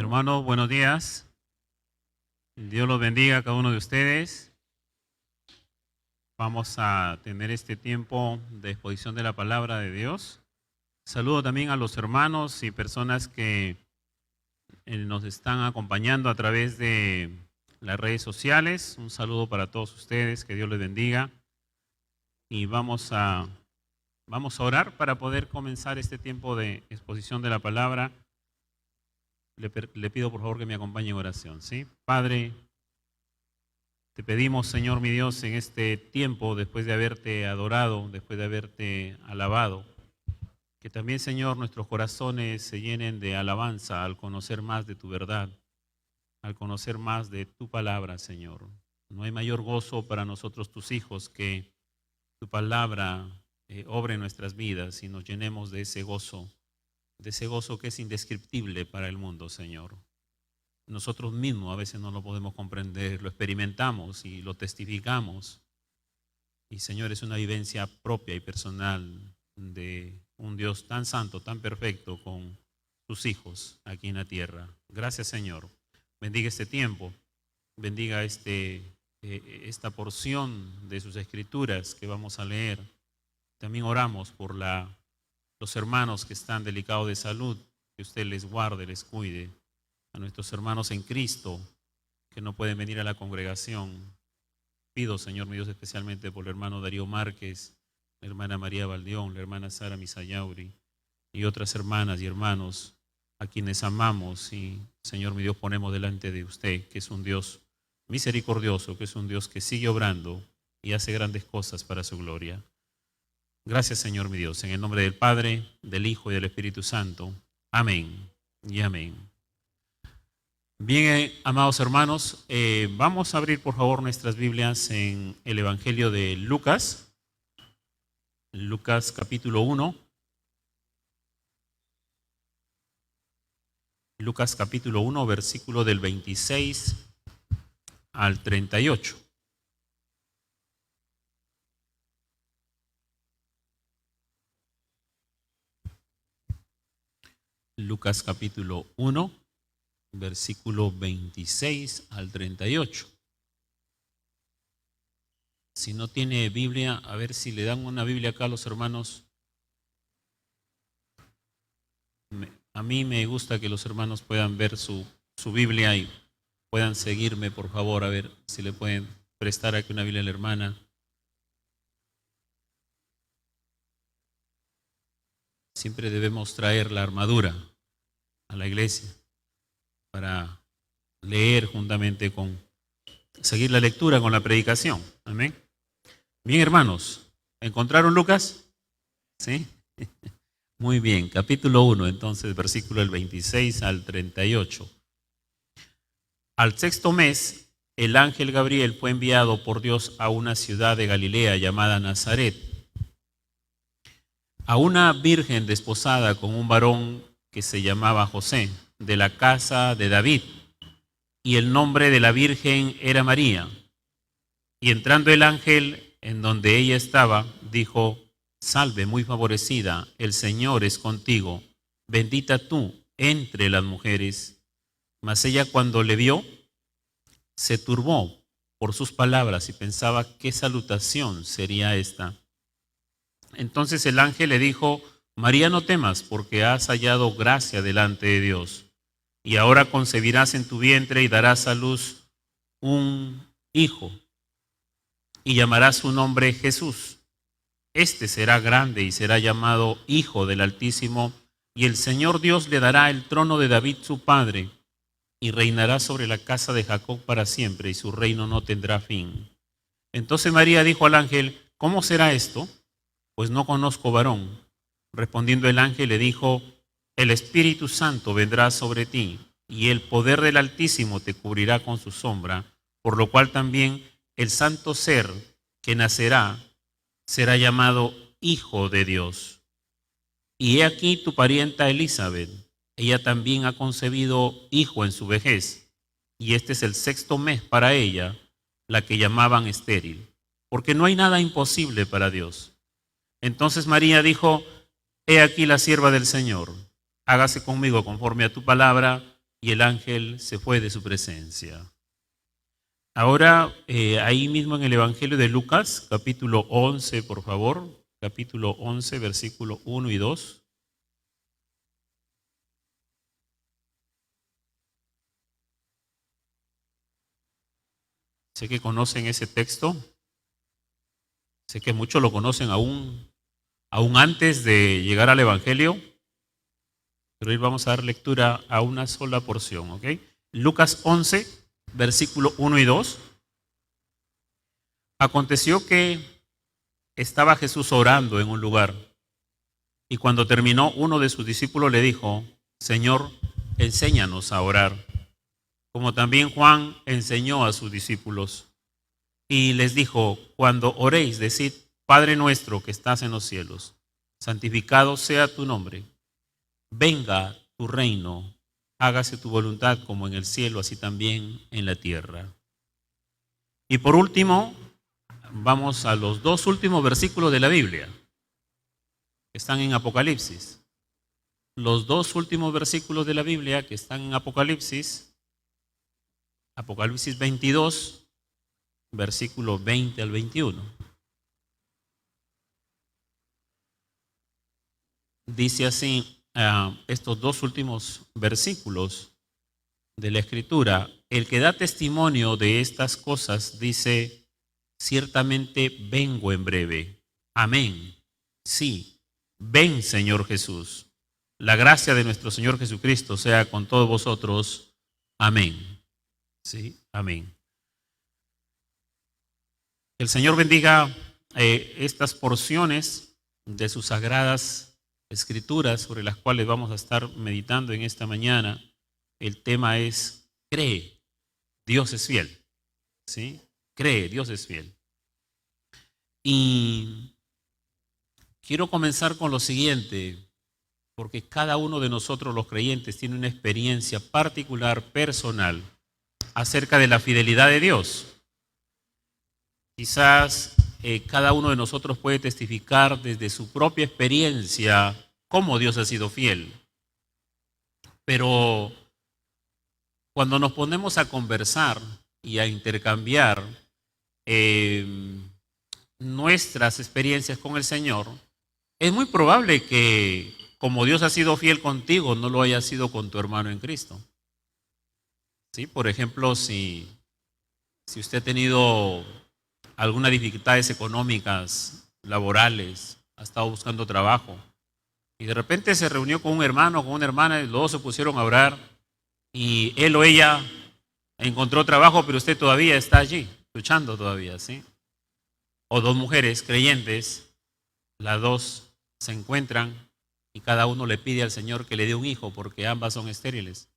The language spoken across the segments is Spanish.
Hermanos, buenos días. Dios los bendiga a cada uno de ustedes. Vamos a tener este tiempo de exposición de la palabra de Dios. Saludo también a los hermanos y personas que nos están acompañando a través de las redes sociales. Un saludo para todos ustedes, que Dios les bendiga. Y vamos a orar para poder comenzar este tiempo de exposición de la palabra. Le pido por favor que me acompañe en oración, ¿sí? Padre, te pedimos, Señor mi Dios, en este tiempo, después de haberte adorado, después de haberte alabado, que también, Señor, nuestros corazones se llenen de alabanza al conocer más de tu verdad, al conocer más de tu palabra, Señor. No hay mayor gozo para nosotros, tus hijos, que tu palabra obre en nuestras vidas y nos llenemos de ese gozo que es indescriptible para el mundo, Señor. Nosotros mismos a veces no lo podemos comprender, lo experimentamos y lo testificamos. Y, Señor, es una vivencia propia y personal de un Dios tan santo, tan perfecto con sus hijos aquí en la tierra. Gracias, Señor. Bendiga este tiempo, bendiga esta porción de sus escrituras que vamos a leer. También oramos por los hermanos que están delicados de salud, que usted les guarde, les cuide. A nuestros hermanos en Cristo que no pueden venir a la congregación. Pido, Señor mi Dios, especialmente por el hermano Darío Márquez, la hermana María Valdión, la hermana Sara Misayauri y otras hermanas y hermanos a quienes amamos y, Señor mi Dios, ponemos delante de usted, que es un Dios misericordioso, que es un Dios que sigue obrando y hace grandes cosas para su gloria. Gracias, Señor mi Dios, en el nombre del Padre, del Hijo y del Espíritu Santo. Amén y amén. Bien, amados hermanos, vamos a abrir por favor nuestras Biblias en el Evangelio de Lucas. Lucas capítulo 1. Lucas capítulo 1, versículo del 26 al 38. Lucas capítulo 1, versículo 26 al 38. Si no tiene Biblia, a ver si le dan una Biblia acá a los hermanos. A mí me gusta que los hermanos puedan ver su Biblia y puedan seguirme, por favor, a ver si le pueden prestar aquí una Biblia a la hermana. Siempre debemos traer la armadura a la iglesia para leer juntamente seguir la lectura con la predicación. Amén. Bien, hermanos, ¿encontraron Lucas? ¿Sí? Muy bien, capítulo 1, entonces, versículo del 26 al 38. Al sexto mes, el ángel Gabriel fue enviado por Dios a una ciudad de Galilea llamada Nazaret, a una virgen desposada con un varón que se llamaba José, de la casa de David, y el nombre de la virgen era María. Y entrando el ángel en donde ella estaba, dijo: Salve, muy favorecida, el Señor es contigo, bendita tú entre las mujeres. Mas ella, cuando le vio, se turbó por sus palabras y pensaba qué salutación sería esta. Entonces el ángel le dijo: María, no temas, porque has hallado gracia delante de Dios. Y ahora concebirás en tu vientre y darás a luz un hijo, y llamarás su nombre Jesús. Este será grande y será llamado Hijo del Altísimo, y el Señor Dios le dará el trono de David su padre, y reinará sobre la casa de Jacob para siempre, y su reino no tendrá fin. Entonces María dijo al ángel: ¿Cómo será esto? Pues no conozco varón. Respondiendo el ángel le dijo: El Espíritu Santo vendrá sobre ti, y el poder del Altísimo te cubrirá con su sombra, por lo cual también el santo ser que nacerá será llamado Hijo de Dios. Y he aquí tu parienta Elizabeth, ella también ha concebido hijo en su vejez, y este es el sexto mes para ella, la que llamaban estéril, porque no hay nada imposible para Dios. Entonces María dijo: He aquí la sierva del Señor, hágase conmigo conforme a tu palabra. y el ángel se fue de su presencia. Ahora, ahí mismo en el Evangelio de Lucas, capítulo 11, por favor, capítulo 11, versículo 1 y 2. Sé que conocen ese texto, sé que muchos lo conocen aún antes de llegar al Evangelio, pero hoy vamos a dar lectura a una sola porción, ¿ok? Lucas 11, versículo 1 y 2. Aconteció que estaba Jesús orando en un lugar, y cuando terminó, uno de sus discípulos le dijo: Señor, enséñanos a orar, como también Juan enseñó a sus discípulos. Y les dijo: cuando oréis, decid: Padre nuestro que estás en los cielos, santificado sea tu nombre. Venga tu reino, hágase tu voluntad como en el cielo, así también en la tierra. Y por último, vamos a los dos últimos versículos de la Biblia, que están en Apocalipsis. Los dos últimos versículos de la Biblia que están en Apocalipsis, Apocalipsis 22, versículo 20 al 21. Dice así, estos dos últimos versículos de la Escritura: el que da testimonio de estas cosas dice: ciertamente vengo en breve. Amén. Sí, ven, Señor Jesús. La gracia de nuestro Señor Jesucristo sea con todos vosotros. Amén. Sí, amén. El Señor bendiga estas porciones de sus sagradas Escrituras sobre las cuales vamos a estar meditando en esta mañana. El tema es: cree, Dios es fiel. ¿Sí? Cree, Dios es fiel. Y quiero comenzar con lo siguiente, porque cada uno de nosotros los creyentes tiene una experiencia particular, personal, acerca de la fidelidad de Dios. Quizás cada uno de nosotros puede testificar desde su propia experiencia cómo Dios ha sido fiel. Pero cuando nos ponemos a conversar y a intercambiar nuestras experiencias con el Señor, es muy probable que, como Dios ha sido fiel contigo, no lo haya sido con tu hermano en Cristo. ¿Sí? Por ejemplo, si usted ha tenido algunas dificultades económicas, laborales, ha estado buscando trabajo, y de repente se reunió con un hermano, con una hermana, y los dos se pusieron a orar, y él o ella encontró trabajo, pero usted todavía está allí, luchando todavía, ¿sí? O dos mujeres creyentes, las dos se encuentran y cada uno le pide al Señor que le dé un hijo porque ambas son estériles,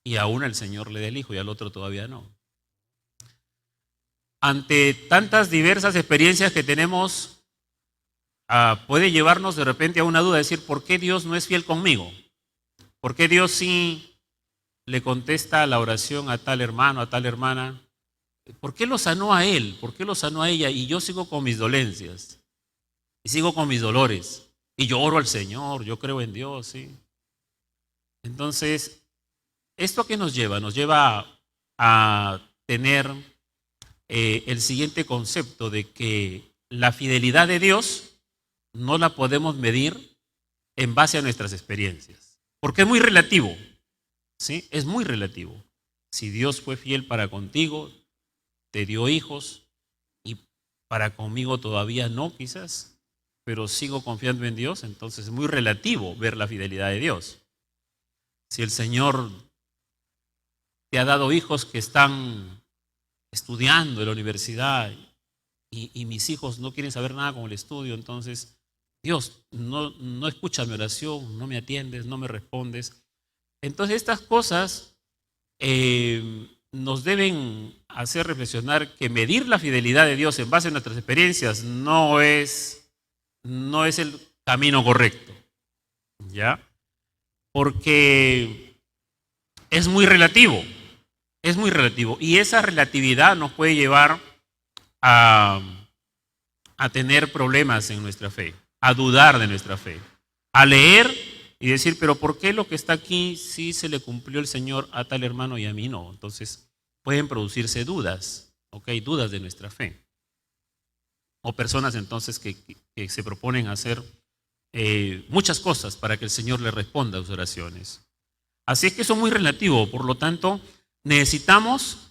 y a una el Señor le da el hijo y al otro todavía no. Ante tantas diversas experiencias que tenemos, puede llevarnos de repente a una duda, decir: ¿por qué Dios no es fiel conmigo? ¿Por qué Dios sí le contesta la oración a tal hermano, a tal hermana? ¿Por qué lo sanó a él? ¿Por qué lo sanó a ella? Y yo sigo con mis dolencias, y sigo con mis dolores, y yo oro al Señor, yo creo en Dios, ¿sí? Entonces, ¿esto qué nos lleva? Nos lleva a tener el siguiente concepto de que la fidelidad de Dios no la podemos medir en base a nuestras experiencias, porque es muy relativo, ¿sí? Es muy relativo. Si Dios fue fiel para contigo, te dio hijos, y para conmigo todavía no, quizás, pero sigo confiando en Dios, entonces es muy relativo ver la fidelidad de Dios. Si el Señor te ha dado hijos que están estudiando en la universidad y mis hijos no quieren saber nada con el estudio, entonces: Dios, no escuchas mi oración, no me atiendes, no me respondes. Entonces estas cosas nos deben hacer reflexionar que medir la fidelidad de Dios en base a nuestras experiencias no es el camino correcto, ¿ya? Porque es muy relativo, y esa relatividad nos puede llevar a tener problemas en nuestra fe, a dudar de nuestra fe, a leer y decir, pero ¿por qué lo que está aquí sí se le cumplió el Señor a tal hermano y a mí no? Entonces pueden producirse dudas, ¿ok? Dudas de nuestra fe. O personas entonces que se proponen hacer muchas cosas para que el Señor le responda a sus oraciones. Así es que eso es muy relativo, por lo tanto, necesitamos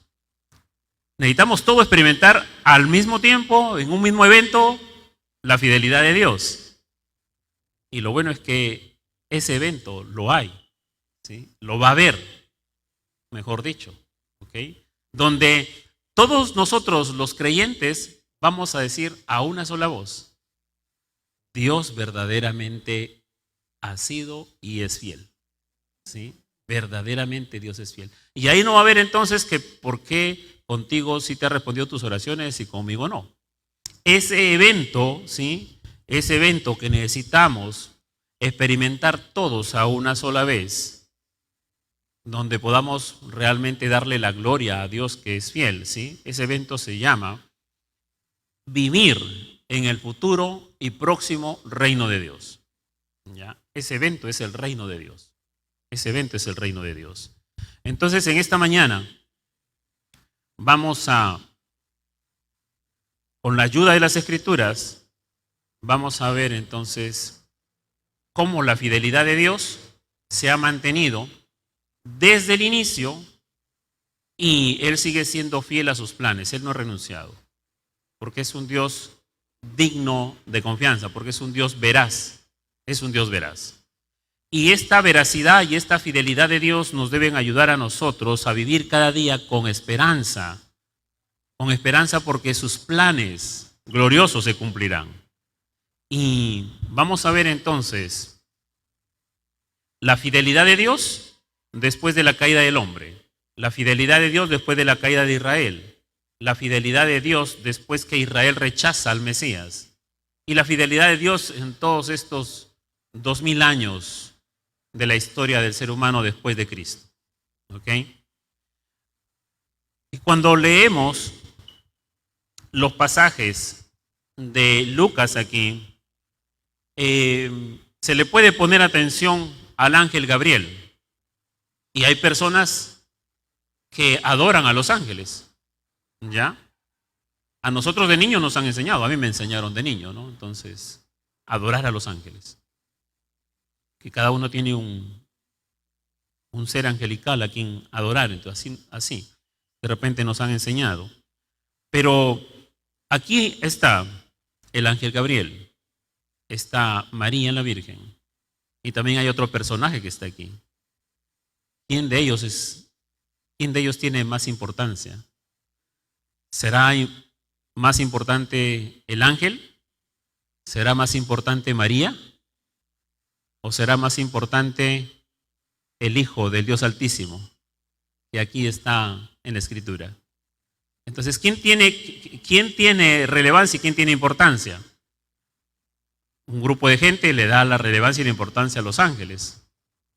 todo experimentar al mismo tiempo, en un mismo evento, la fidelidad de Dios. Y lo bueno es que ese evento lo hay, ¿sí? Lo va a haber, mejor dicho, ¿ok? Donde todos nosotros los creyentes vamos a decir a una sola voz, Dios verdaderamente ha sido y es fiel, ¿sí? Verdaderamente Dios es fiel. Y ahí no va a haber entonces que por qué contigo sí te ha respondido tus oraciones y conmigo no. Ese evento, ¿sí? Ese evento que necesitamos experimentar todos a una sola vez, donde podamos realmente darle la gloria a Dios que es fiel, ¿sí? Ese evento se llama vivir en el futuro y próximo reino de Dios. ¿Ya? Ese evento es el reino de Dios. Ese evento es el reino de Dios. Entonces, en esta mañana con la ayuda de las Escrituras, vamos a ver entonces cómo la fidelidad de Dios se ha mantenido desde el inicio y Él sigue siendo fiel a sus planes. Él no ha renunciado, porque es un Dios digno de confianza, porque es un Dios veraz. Es un Dios veraz. Y esta veracidad y esta fidelidad de Dios nos deben ayudar a nosotros a vivir cada día con esperanza porque sus planes gloriosos se cumplirán. Y vamos a ver entonces la fidelidad de Dios después de la caída del hombre, la fidelidad de Dios después de la caída de Israel, la fidelidad de Dios después que Israel rechaza al Mesías, y la fidelidad de Dios en todos estos 2000 años de la historia del ser humano después de Cristo. ¿Ok? Y cuando leemos los pasajes de Lucas aquí, se le puede poner atención al ángel Gabriel. Y hay personas que adoran a los ángeles, ¿ya? A nosotros de niños nos han enseñado, a mí me enseñaron de niño, ¿no? Entonces, adorar a los ángeles. Que cada uno tiene un ser angelical a quien adorar, entonces así de repente nos han enseñado. Pero aquí está el ángel Gabriel, está María la Virgen, y también hay otro personaje que está aquí. ¿Quién de ellos tiene más importancia? ¿Será más importante el ángel? ¿Será más importante María? ¿O será más importante el Hijo del Dios Altísimo, que aquí está en la Escritura? Entonces, ¿quién tiene relevancia y quién tiene importancia? Un grupo de gente le da la relevancia y la importancia a los ángeles.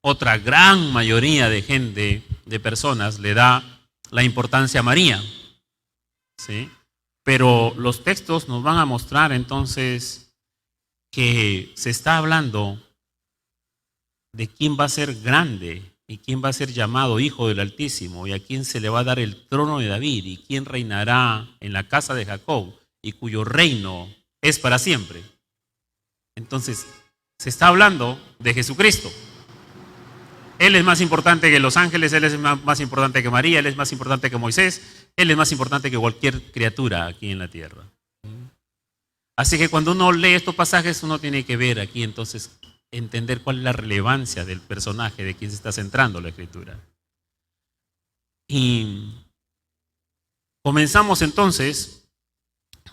Otra gran mayoría de gente, de personas, le da la importancia a María. ¿Sí? Pero los textos nos van a mostrar entonces que se está hablando de quién va a ser grande y quién va a ser llamado Hijo del Altísimo y a quién se le va a dar el trono de David y quién reinará en la casa de Jacob y cuyo reino es para siempre. Entonces, se está hablando de Jesucristo. Él es más importante que los ángeles, Él es más importante que María, Él es más importante que Moisés, Él es más importante que cualquier criatura aquí en la tierra. Así que cuando uno lee estos pasajes, uno tiene que ver aquí entonces entender cuál es la relevancia del personaje de quien se está centrando la Escritura. Y comenzamos entonces,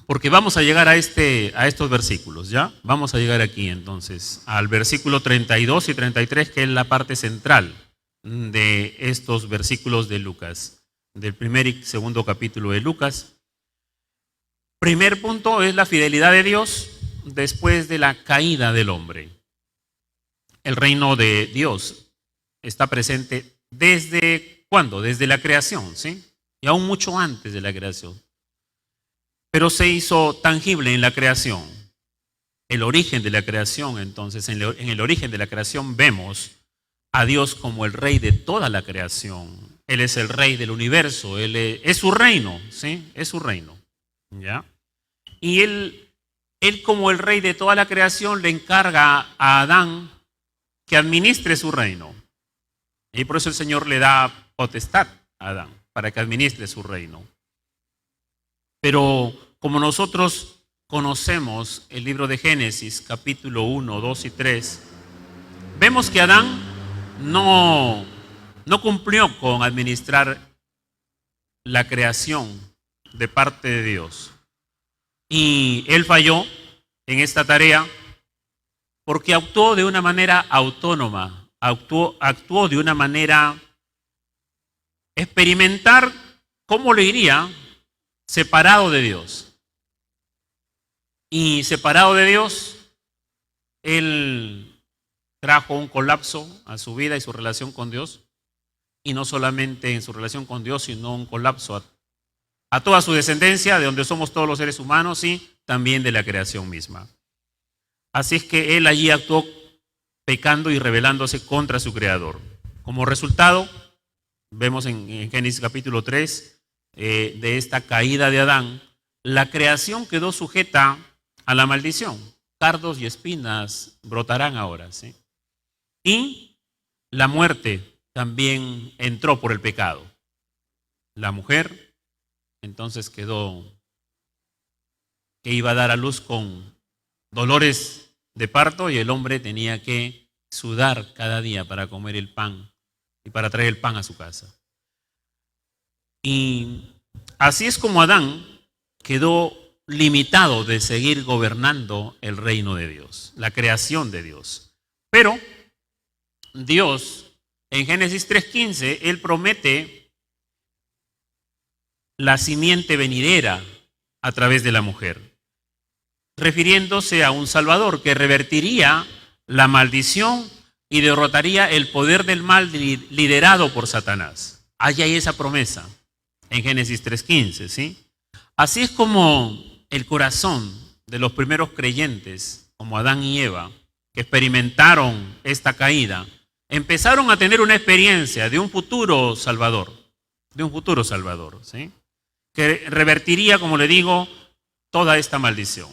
porque vamos a llegar a estos versículos, ¿ya? Vamos a llegar aquí entonces al versículo 32 y 33, que es la parte central de estos versículos de Lucas, del primer y segundo capítulo de Lucas. Primer punto es la fidelidad de Dios después de la caída del hombre. El reino de Dios está presente ¿desde cuándo? Desde la creación, ¿sí? Y aún mucho antes de la creación. Pero se hizo tangible en la creación. el origen de la creación, entonces en el origen de la creación vemos a Dios como el rey de toda la creación. Él es el rey del universo, es su reino, ¿sí? Es su reino, ¿ya? Y él como el rey de toda la creación le encarga a Adán que administre su reino. Y por eso el Señor le da potestad a Adán para que administre su reino. Pero como nosotros conocemos el libro de Génesis, capítulo 1, 2 y 3, vemos que Adán no cumplió con administrar la creación de parte de Dios. Y él falló en esta tarea porque actuó de una manera autónoma, actuó de una manera experimentar cómo le iría separado de Dios. Y separado de Dios, él trajo un colapso a su vida y su relación con Dios. Y no solamente en su relación con Dios, sino un colapso a toda su descendencia, de donde somos todos los seres humanos y también de la creación misma. Así es que él allí actuó pecando y rebelándose contra su creador. Como resultado, vemos en Génesis capítulo 3, de esta caída de Adán, la creación quedó sujeta a la maldición. Cardos y espinas brotarán ahora, ¿sí? Y la muerte también entró por el pecado. La mujer entonces quedó que iba a dar a luz con dolores de parto y el hombre tenía que sudar cada día para comer el pan y para traer el pan a su casa. Y así es como Adán quedó limitado de seguir gobernando el reino de Dios, la creación de Dios. Pero Dios, en Génesis 3:15, Él promete la simiente venidera a través de la mujer, refiriéndose a un Salvador que revertiría la maldición y derrotaría el poder del mal liderado por Satanás. Allí hay esa promesa en Génesis 3:15, ¿sí? Así es como el corazón de los primeros creyentes, como Adán y Eva, que experimentaron esta caída, empezaron a tener una experiencia de un futuro Salvador, ¿sí? Que revertiría, como le digo, toda esta maldición.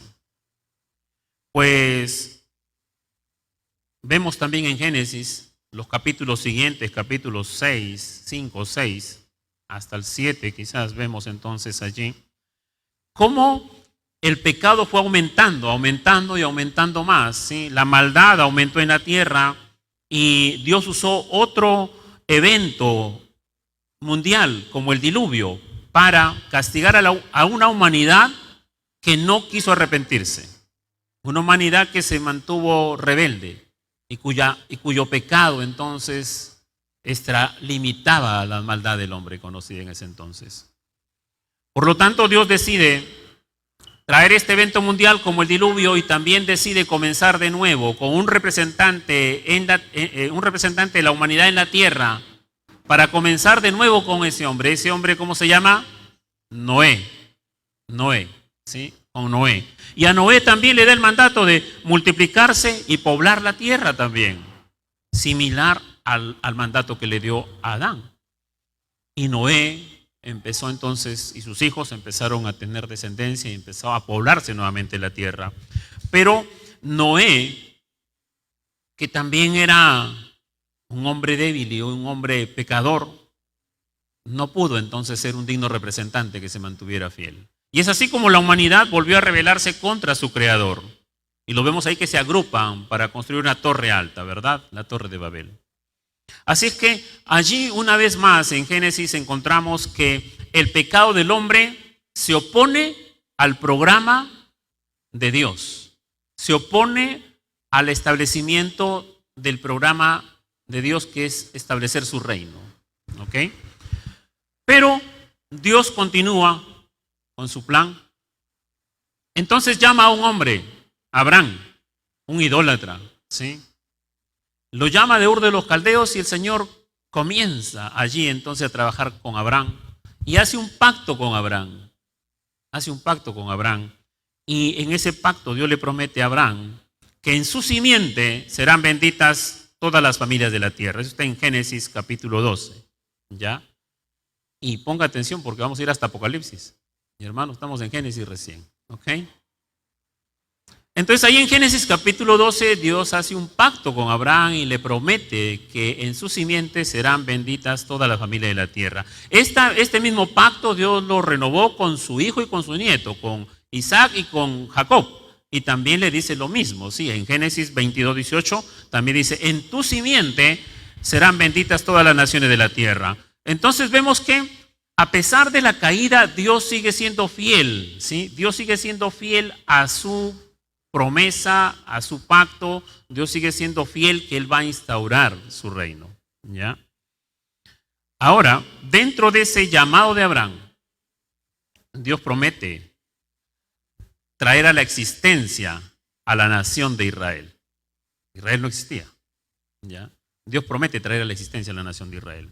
Pues vemos también en Génesis los capítulos siguientes, capítulos 6, 5, 6, hasta el 7 quizás vemos entonces allí, cómo el pecado fue aumentando y aumentando más, ¿sí? La maldad aumentó en la tierra y Dios usó otro evento mundial como el diluvio para castigar a una humanidad que no quiso arrepentirse. Una humanidad que se mantuvo rebelde y cuyo pecado entonces limitaba la maldad del hombre conocida en ese entonces. Por lo tanto, Dios decide traer este evento mundial como el diluvio y también decide comenzar de nuevo con un representante de la humanidad en la tierra para comenzar de nuevo con ese hombre. Ese hombre, ¿cómo se llama? Noé, ¿sí? Con Noé. Y a Noé también le da el mandato de multiplicarse y poblar la tierra también, similar al mandato que le dio a Adán. Y Noé empezó entonces, y sus hijos empezaron a tener descendencia y empezó a poblarse nuevamente la tierra. Pero Noé, que también era un hombre débil y un hombre pecador, no pudo entonces ser un digno representante que se mantuviera fiel. Y es así como la humanidad volvió a rebelarse contra su creador. Y lo vemos ahí que se agrupan para construir una torre alta, ¿verdad? La torre de Babel. Así es que allí una vez más en Génesis encontramos que el pecado del hombre se opone al programa de Dios. Se opone al establecimiento del programa de Dios, que es establecer su reino. ¿Ok? Pero Dios continúa con su plan. Entonces llama a un hombre, Abraham, un idólatra, ¿sí? Lo llama de Ur de los Caldeos y el Señor comienza allí entonces a trabajar con Abraham y hace un pacto con Abraham. Y en ese pacto Dios le promete a Abraham que en su simiente serán benditas todas las familias de la tierra. Eso está en Génesis capítulo 12. ¿Ya? Y ponga atención porque vamos a ir hasta Apocalipsis. Mi hermano, estamos en Génesis recién. ¿Ok? Entonces ahí en Génesis capítulo 12 Dios hace un pacto con Abraham y le promete que en su simiente serán benditas todas las familias de la tierra. Este mismo pacto Dios lo renovó con su hijo y con su nieto, con Isaac y con Jacob. Y también le dice lo mismo, sí, en Génesis 22:18 también dice, en tu simiente serán benditas todas las naciones de la tierra. Entonces vemos que a pesar de la caída, Dios sigue siendo fiel, ¿sí? Dios sigue siendo fiel a su promesa, a su pacto. Dios sigue siendo fiel que Él va a instaurar su reino, ¿ya? Ahora, dentro de ese llamado de Abraham, Dios promete traer a la existencia a la nación de Israel. Israel no existía, ¿ya? Dios promete traer a la existencia a la nación de Israel.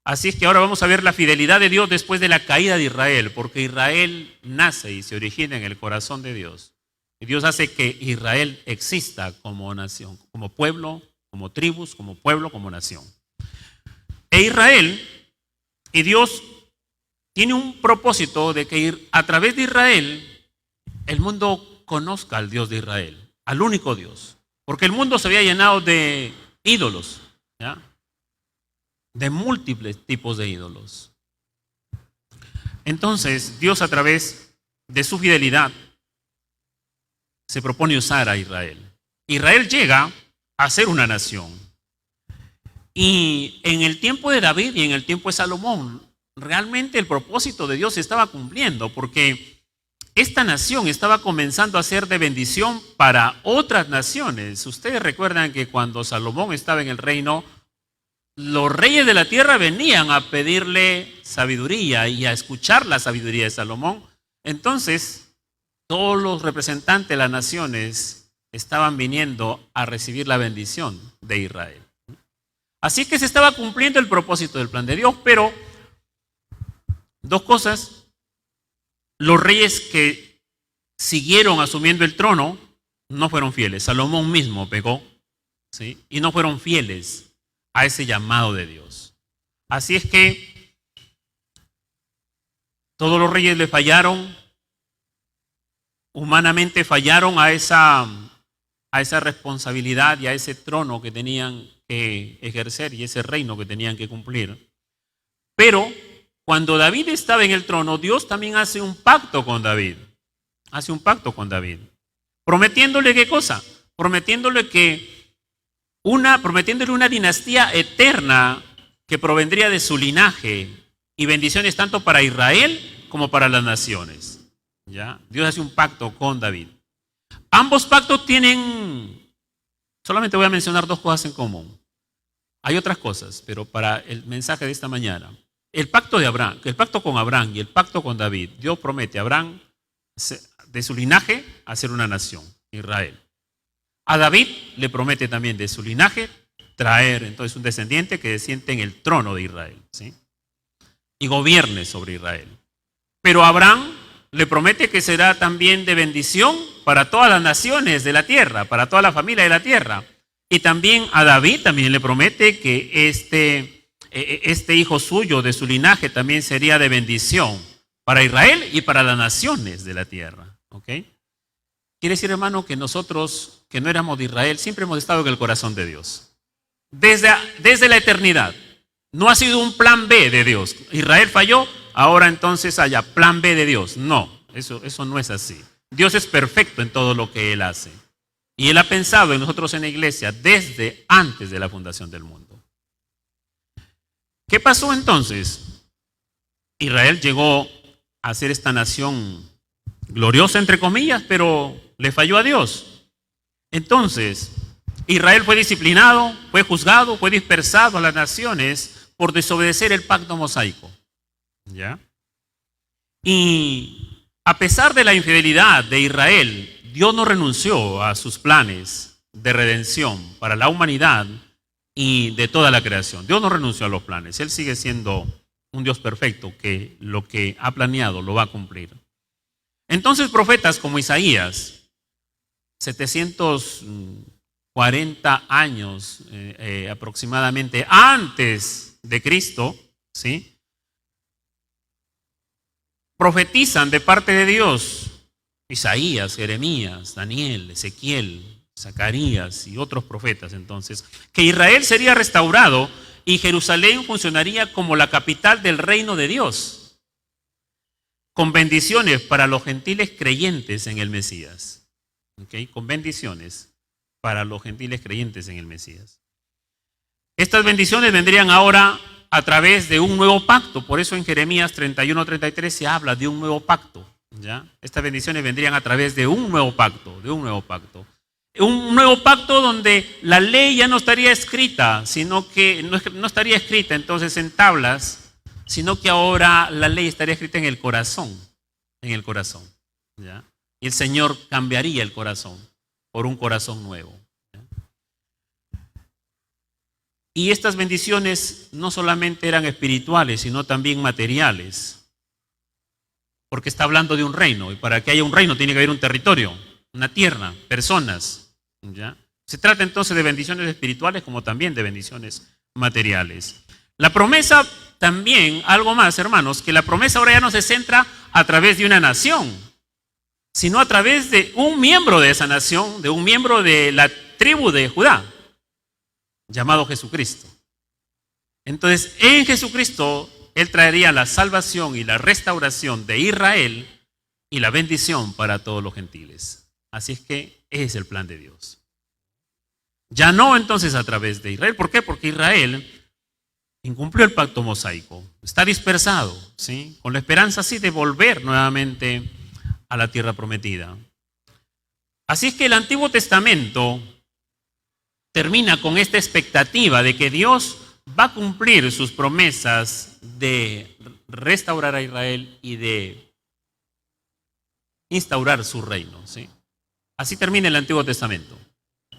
Así es que ahora vamos a ver la fidelidad de Dios después de la caída de Israel, porque Israel nace y se origina en el corazón de Dios. Y Dios hace que Israel exista como nación, como pueblo, como tribus, como pueblo, como nación. E Israel, y Dios tiene un propósito de que a través de Israel el mundo conozca al Dios de Israel, al único Dios. Porque el mundo se había llenado de ídolos, ¿ya? De múltiples tipos de ídolos. Entonces, Dios a través de su fidelidad se propone usar a Israel. Israel llega a ser una nación. Y en el tiempo de David y en el tiempo de Salomón, realmente el propósito de Dios se estaba cumpliendo, porque esta nación estaba comenzando a ser de bendición para otras naciones. Ustedes recuerdan que cuando Salomón estaba en el reino, los reyes de la tierra venían a pedirle sabiduría y a escuchar la sabiduría de Salomón. Entonces, todos los representantes de las naciones estaban viniendo a recibir la bendición de Israel. Así que se estaba cumpliendo el propósito del plan de Dios, pero dos cosas: los reyes que siguieron asumiendo el trono no fueron fieles. Salomón mismo pecó, ¿sí? Y no fueron fieles a ese llamado de Dios. Así es que todos los reyes le fallaron, humanamente fallaron a esa responsabilidad y a ese trono que tenían que ejercer y ese reino que tenían que cumplir. Pero cuando David estaba en el trono, Dios también hace un pacto con David. Hace un pacto con David. Prometiéndole, ¿qué cosa? Prometiéndole una dinastía eterna que provendría de su linaje y bendiciones tanto para Israel como para las naciones. ¿Ya? Dios hace un pacto con David. Ambos pactos solamente voy a mencionar dos cosas en común. Hay otras cosas, pero para el mensaje de esta mañana, el pacto con Abraham y el pacto con David, Dios promete a Abraham, de su linaje, hacer una nación, Israel. A David le promete también de su linaje traer entonces un descendiente que siente en el trono de Israel, ¿sí? Y gobierne sobre Israel. Pero a Abraham le promete que será también de bendición para todas las naciones de la tierra, para toda la familia de la tierra. Y también a David también le promete que este hijo suyo de su linaje también sería de bendición para Israel y para las naciones de la tierra. ¿Ok? Quiere decir, hermano, que nosotros que no éramos de Israel siempre hemos estado en el corazón de Dios. Desde la eternidad. No ha sido un plan B de Dios. Israel falló, ahora entonces haya plan B de Dios. No, eso no es así. Dios es perfecto en todo lo que Él hace. Y Él ha pensado en nosotros en la iglesia desde antes de la fundación del mundo. ¿Qué pasó entonces? Israel llegó a ser esta nación gloriosa, entre comillas, pero le falló a Dios. Entonces, Israel fue disciplinado, fue juzgado, fue dispersado a las naciones por desobedecer el pacto mosaico. ¿Ya? Y a pesar de la infidelidad de Israel, Dios no renunció a sus planes de redención para la humanidad y de toda la creación. Dios no renunció a los planes. Él sigue siendo un Dios perfecto que lo que ha planeado lo va a cumplir. Entonces profetas como Isaías, 740 años aproximadamente antes de Cristo, ¿sí?, profetizan de parte de Dios. Isaías, Jeremías, Daniel, Ezequiel, Zacarías y otros profetas, entonces, que Israel sería restaurado y Jerusalén funcionaría como la capital del reino de Dios, con bendiciones para los gentiles creyentes en el Mesías. ¿Okay? Con bendiciones para los gentiles creyentes en el Mesías. Estas bendiciones vendrían ahora a través de un nuevo pacto. Por eso en Jeremías 31-33 se habla de un nuevo pacto. ¿Ya? Estas bendiciones vendrían a través de un nuevo pacto, Un nuevo pacto donde la ley ya no estaría escrita, sino que no estaría escrita entonces en tablas, sino que ahora la ley estaría escrita en el corazón, ¿ya? Y el Señor cambiaría el corazón por un corazón nuevo. ¿Ya? Y estas bendiciones no solamente eran espirituales, sino también materiales. Porque está hablando de un reino, y para que haya un reino tiene que haber un territorio, una tierra, personas. ¿Ya? Se trata entonces de bendiciones espirituales como también de bendiciones materiales. La promesa también, algo más, hermanos, que la promesa ahora ya no se centra a través de una nación, sino a través de un miembro de esa nación, de un miembro de la tribu de Judá, llamado Jesucristo. Entonces, en Jesucristo Él traería la salvación y la restauración de Israel y la bendición para todos los gentiles. Así es que ese es el plan de Dios. Ya no entonces a través de Israel. ¿Por qué? Porque Israel incumplió el pacto mosaico. Está dispersado, ¿sí? Con la esperanza sí de volver nuevamente a la tierra prometida. Así es que el Antiguo Testamento termina con esta expectativa de que Dios va a cumplir sus promesas de restaurar a Israel y de instaurar su reino, ¿sí? Así termina el Antiguo Testamento,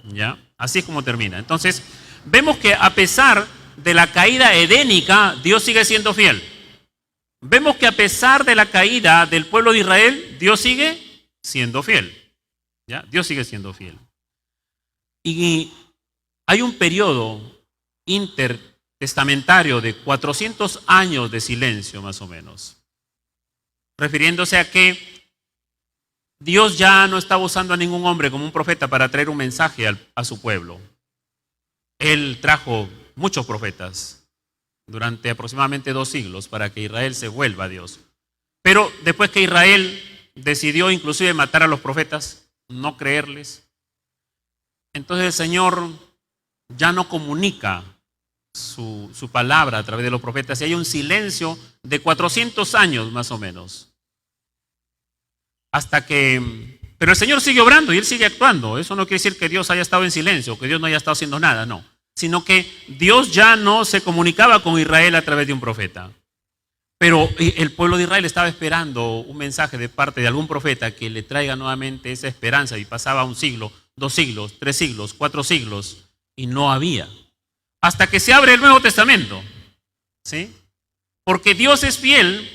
¿ya? Así es como termina. Entonces, vemos que a pesar de la caída edénica, Dios sigue siendo fiel. Vemos que a pesar de la caída del pueblo de Israel, Dios sigue siendo fiel, ¿ya? Dios sigue siendo fiel. Y hay un periodo intertestamentario de 400 años de silencio, más o menos, refiriéndose a que Dios ya no estaba usando a ningún hombre como un profeta para traer un mensaje a su pueblo. Él trajo muchos profetas durante aproximadamente 2 siglos para que Israel se vuelva a Dios. Pero después que Israel decidió inclusive matar a los profetas, no creerles, entonces el Señor ya no comunica su palabra a través de los profetas y hay un silencio de 400 años más o menos. Pero el Señor sigue obrando y Él sigue actuando. Eso no quiere decir que Dios haya estado en silencio, que Dios no haya estado haciendo nada, no. Sino que Dios ya no se comunicaba con Israel a través de un profeta. Pero el pueblo de Israel estaba esperando un mensaje de parte de algún profeta que le traiga nuevamente esa esperanza, y pasaba 1 siglo, 2 siglos, 3 siglos, 4 siglos y no había. Hasta que se abre el Nuevo Testamento, ¿sí? Porque Dios es fiel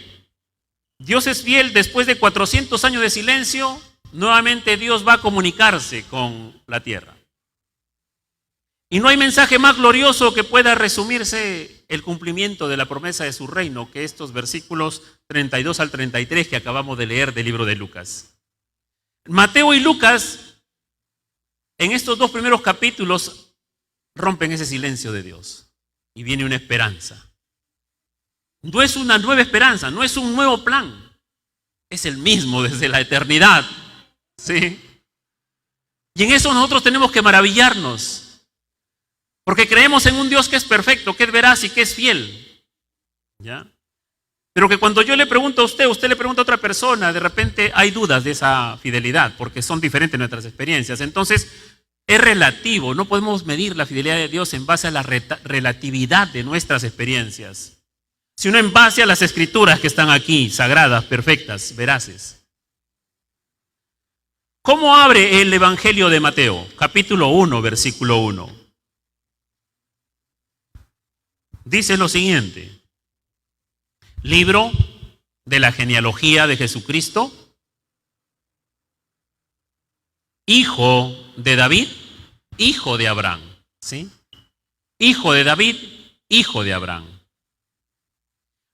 después de 400 años de silencio, nuevamente Dios va a comunicarse con la tierra. Y no hay mensaje más glorioso que pueda resumirse el cumplimiento de la promesa de su reino que estos versículos 32 al 33 que acabamos de leer del libro de Lucas. Mateo y Lucas, en estos 2 primeros capítulos, rompen ese silencio de Dios y viene una esperanza. No es una nueva esperanza, no es un nuevo plan, es el mismo desde la eternidad, ¿sí? Y en eso nosotros tenemos que maravillarnos, porque creemos en un Dios que es perfecto, que es veraz y que es fiel, ¿ya? Pero que cuando yo le pregunto a usted le pregunta a otra persona, de repente hay dudas de esa fidelidad, porque son diferentes nuestras experiencias. Entonces, es relativo, no podemos medir la fidelidad de Dios en base a la relatividad de nuestras experiencias, sino en base a las escrituras que están aquí, sagradas, perfectas, veraces. ¿Cómo abre el Evangelio de Mateo? Capítulo 1, versículo 1. Dice lo siguiente: libro de la genealogía de Jesucristo, hijo de David, hijo de Abraham. ¿Sí? Hijo de David, hijo de Abraham.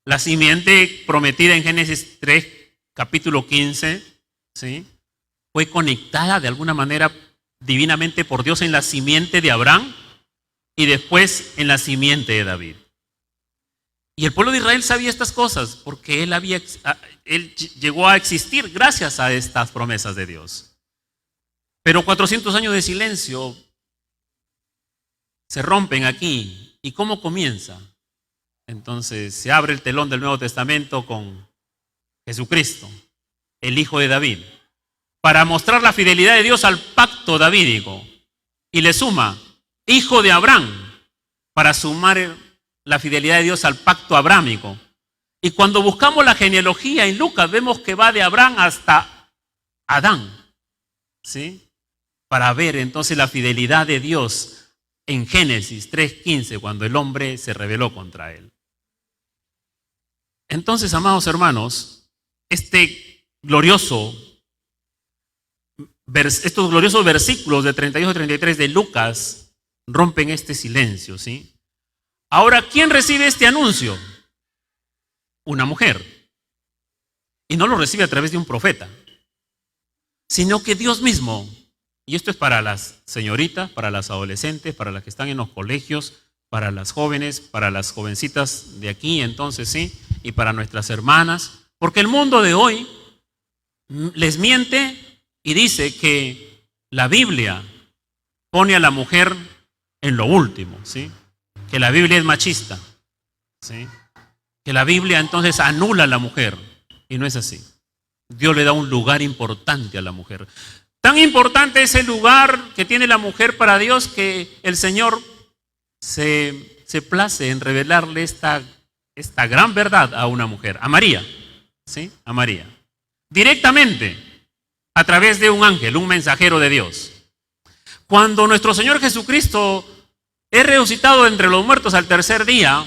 La simiente prometida en Génesis 3, capítulo 15, ¿sí?, fue conectada de alguna manera divinamente por Dios en la simiente de Abraham y después en la simiente de David. Y el pueblo de Israel sabía estas cosas porque él llegó a existir gracias a estas promesas de Dios. Pero 400 años de silencio se rompen aquí. ¿Y cómo comienza? Entonces se abre el telón del Nuevo Testamento con Jesucristo, el hijo de David, para mostrar la fidelidad de Dios al pacto davídico. Y le suma, hijo de Abraham, para sumar la fidelidad de Dios al pacto abrámico. Y cuando buscamos la genealogía en Lucas, vemos que va de Abraham hasta Adán, ¿sí?, para ver entonces la fidelidad de Dios en Génesis 3:15, cuando el hombre se rebeló contra él. Entonces, amados hermanos, estos gloriosos versículos de 32 y 33 de Lucas rompen este silencio, ¿sí? Ahora, ¿quién recibe este anuncio? Una mujer. Y no lo recibe a través de un profeta, sino que Dios mismo. Y esto es para las señoritas, para las adolescentes, para las que están en los colegios, para las jóvenes, para las jovencitas de aquí, entonces sí, y para nuestras hermanas, porque el mundo de hoy les miente y dice que la Biblia pone a la mujer en lo último, ¿sí?, que la Biblia es machista, ¿sí?, que la Biblia entonces anula a la mujer, y no es así. Dios le da un lugar importante a la mujer. Tan importante es el lugar que tiene la mujer para Dios que el Señor se place en revelarle esta gran verdad a una mujer, a María, ¿sí?, a María, directamente, a través de un ángel, un mensajero de Dios. Cuando nuestro Señor Jesucristo es resucitado entre los muertos al tercer día,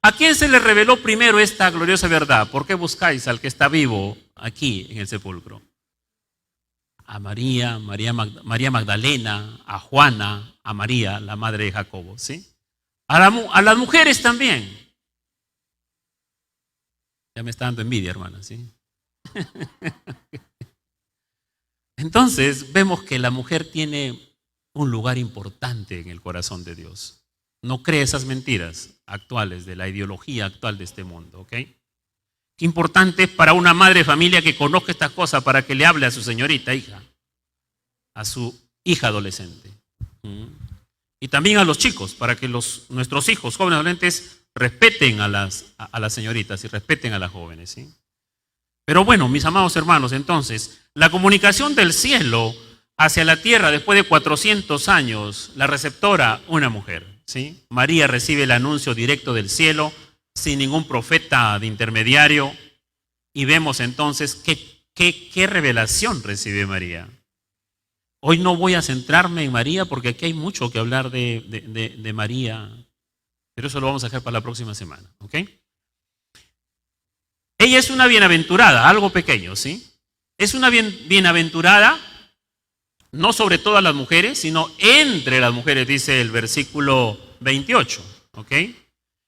¿a quién se le reveló primero esta gloriosa verdad? ¿Por qué buscáis al que está vivo aquí en el sepulcro? A María Magdalena, a Juana, a María, la madre de Jacobo, ¿sí? A las mujeres también. Ya me está dando envidia, hermana, ¿sí? Entonces vemos que la mujer tiene un lugar importante en el corazón de Dios. No cree esas mentiras actuales de la ideología actual de este mundo, ¿ok? Qué importante es para una madre de familia que conozca estas cosas para que le hable a su señorita hija, a su hija adolescente. Y también a los chicos, para que nuestros hijos, jóvenes adolescentes, respeten a las señoritas y respeten a las jóvenes, ¿sí? Pero bueno, mis amados hermanos, entonces, la comunicación del cielo hacia la tierra después de 400 años, la receptora, una mujer, ¿sí? María recibe el anuncio directo del cielo, sin ningún profeta de intermediario, y vemos entonces qué revelación recibe María. Hoy no voy a centrarme en María porque aquí hay mucho que hablar de María, pero eso lo vamos a dejar para la próxima semana, ¿ok? Ella es una bienaventurada, algo pequeño, ¿sí? Es una bienaventurada, no sobre todas las mujeres, sino entre las mujeres, dice el versículo 28, ¿ok?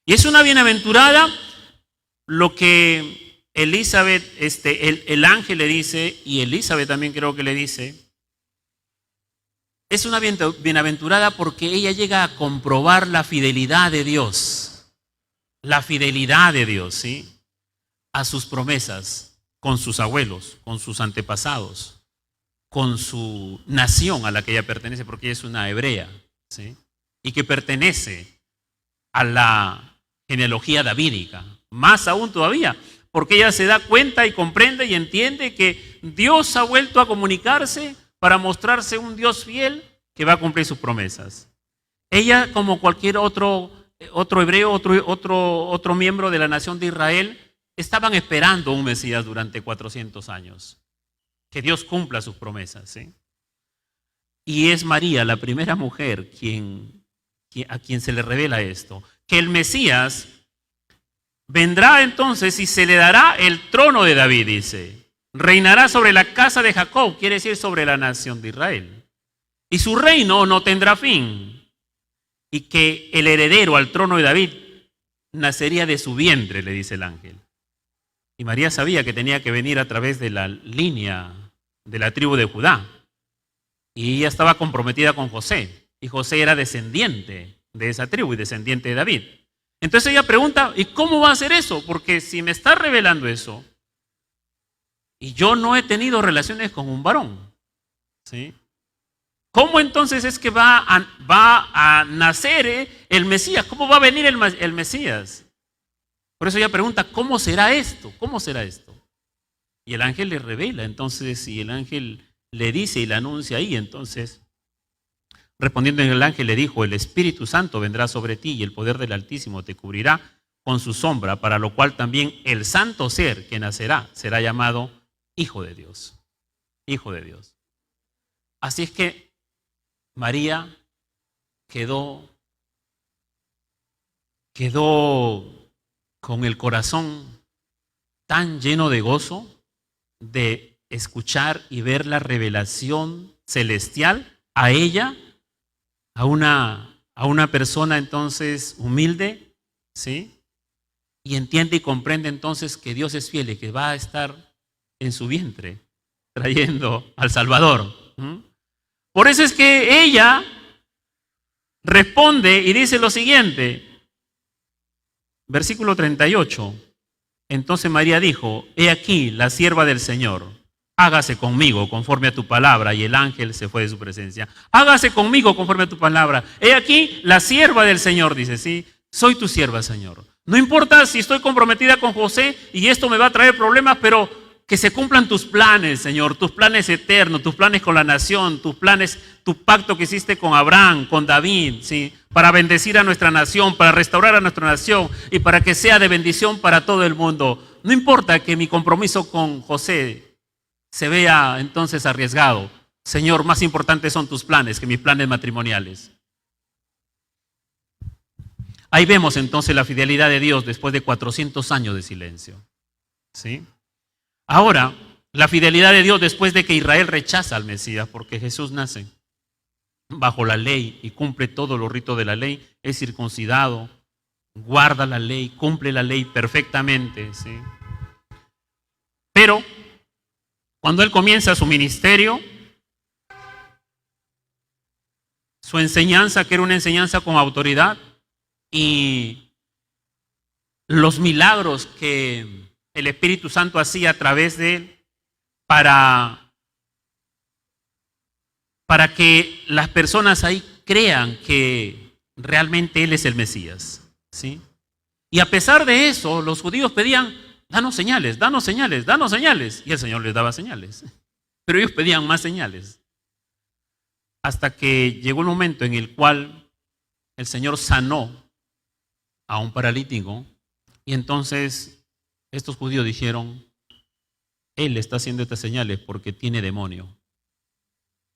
Y es una bienaventurada lo que Elizabeth, el ángel le dice, y Elizabeth también creo que le dice, es una bienaventurada porque ella llega a comprobar la fidelidad de Dios, ¿sí?, a sus promesas con sus abuelos, con sus antepasados, con su nación a la que ella pertenece, porque ella es una hebrea, ¿sí?, y que pertenece a la genealogía davídica, más aún todavía, porque ella se da cuenta y comprende y entiende que Dios ha vuelto a comunicarse para mostrarse un Dios fiel que va a cumplir sus promesas. Ella, como cualquier otro hebreo, otro miembro de la nación de Israel, estaban esperando un Mesías durante 400 años, que Dios cumpla sus promesas, ¿sí? Y es María, la primera mujer, a quien se le revela esto, que el Mesías vendrá entonces y se le dará el trono de David, dice. reinará sobre la casa de Jacob, quiere decir sobre la nación de Israel. Y su reino no tendrá fin. Y que el heredero al trono de David nacería de su vientre, le dice el ángel. Y María sabía que tenía que venir a través de la línea de la tribu de Judá. Y ella estaba comprometida con José. Y José era descendiente de esa tribu y descendiente de David. Entonces ella pregunta, ¿y cómo va a ser eso? Porque si me está revelando eso, y yo no he tenido relaciones con un varón, ¿sí? ¿Cómo entonces es que va a nacer el Mesías? ¿Cómo va a venir el Mesías? Por eso ella pregunta, ¿cómo será esto? ¿Cómo será esto? Y el ángel le revela, entonces, y el ángel le dice y le anuncia ahí, entonces, respondiendo el ángel le dijo, el Espíritu Santo vendrá sobre ti y el poder del Altísimo te cubrirá con su sombra, para lo cual también el santo ser que nacerá será llamado Hijo de Dios. Hijo de Dios. Así es que María quedó con el corazón tan lleno de gozo de escuchar y ver la revelación celestial a ella, a una persona entonces humilde, ¿sí? Y entiende y comprende entonces que Dios es fiel y que va a estar en su vientre trayendo al Salvador. Por eso es que ella responde y dice lo siguiente, versículo 38. Entonces María dijo, he aquí la sierva del Señor, hágase conmigo conforme a tu palabra. Y el ángel se fue de su presencia. Hágase conmigo conforme a tu palabra. He aquí la sierva del Señor, dice, sí, soy tu sierva, Señor. No importa si estoy comprometida con José y esto me va a traer problemas, pero que se cumplan tus planes, Señor, tus planes eternos, tus planes con la nación, tus planes, tu pacto que hiciste con Abraham, con David, ¿sí? Para bendecir a nuestra nación, para restaurar a nuestra nación y para que sea de bendición para todo el mundo. No importa que mi compromiso con José se vea entonces arriesgado. Señor, más importantes son tus planes que mis planes matrimoniales. Ahí vemos entonces la fidelidad de Dios después de 400 años de silencio, ¿sí? Ahora, la fidelidad de Dios después de que Israel rechaza al Mesías, porque Jesús nace bajo la ley y cumple todos los ritos de la ley, es circuncidado, guarda la ley, cumple la ley perfectamente, ¿sí? Pero cuando él comienza su ministerio, su enseñanza, que era una enseñanza con autoridad, y los milagros que el Espíritu Santo hacía a través de él para que las personas ahí crean que realmente él es el Mesías, ¿sí? Y a pesar de eso, los judíos pedían, danos señales, danos señales, danos señales. Y el Señor les daba señales. Pero ellos pedían más señales. Hasta que llegó el momento en el cual el Señor sanó a un paralítico y entonces estos judíos dijeron, él está haciendo estas señales porque tiene demonio,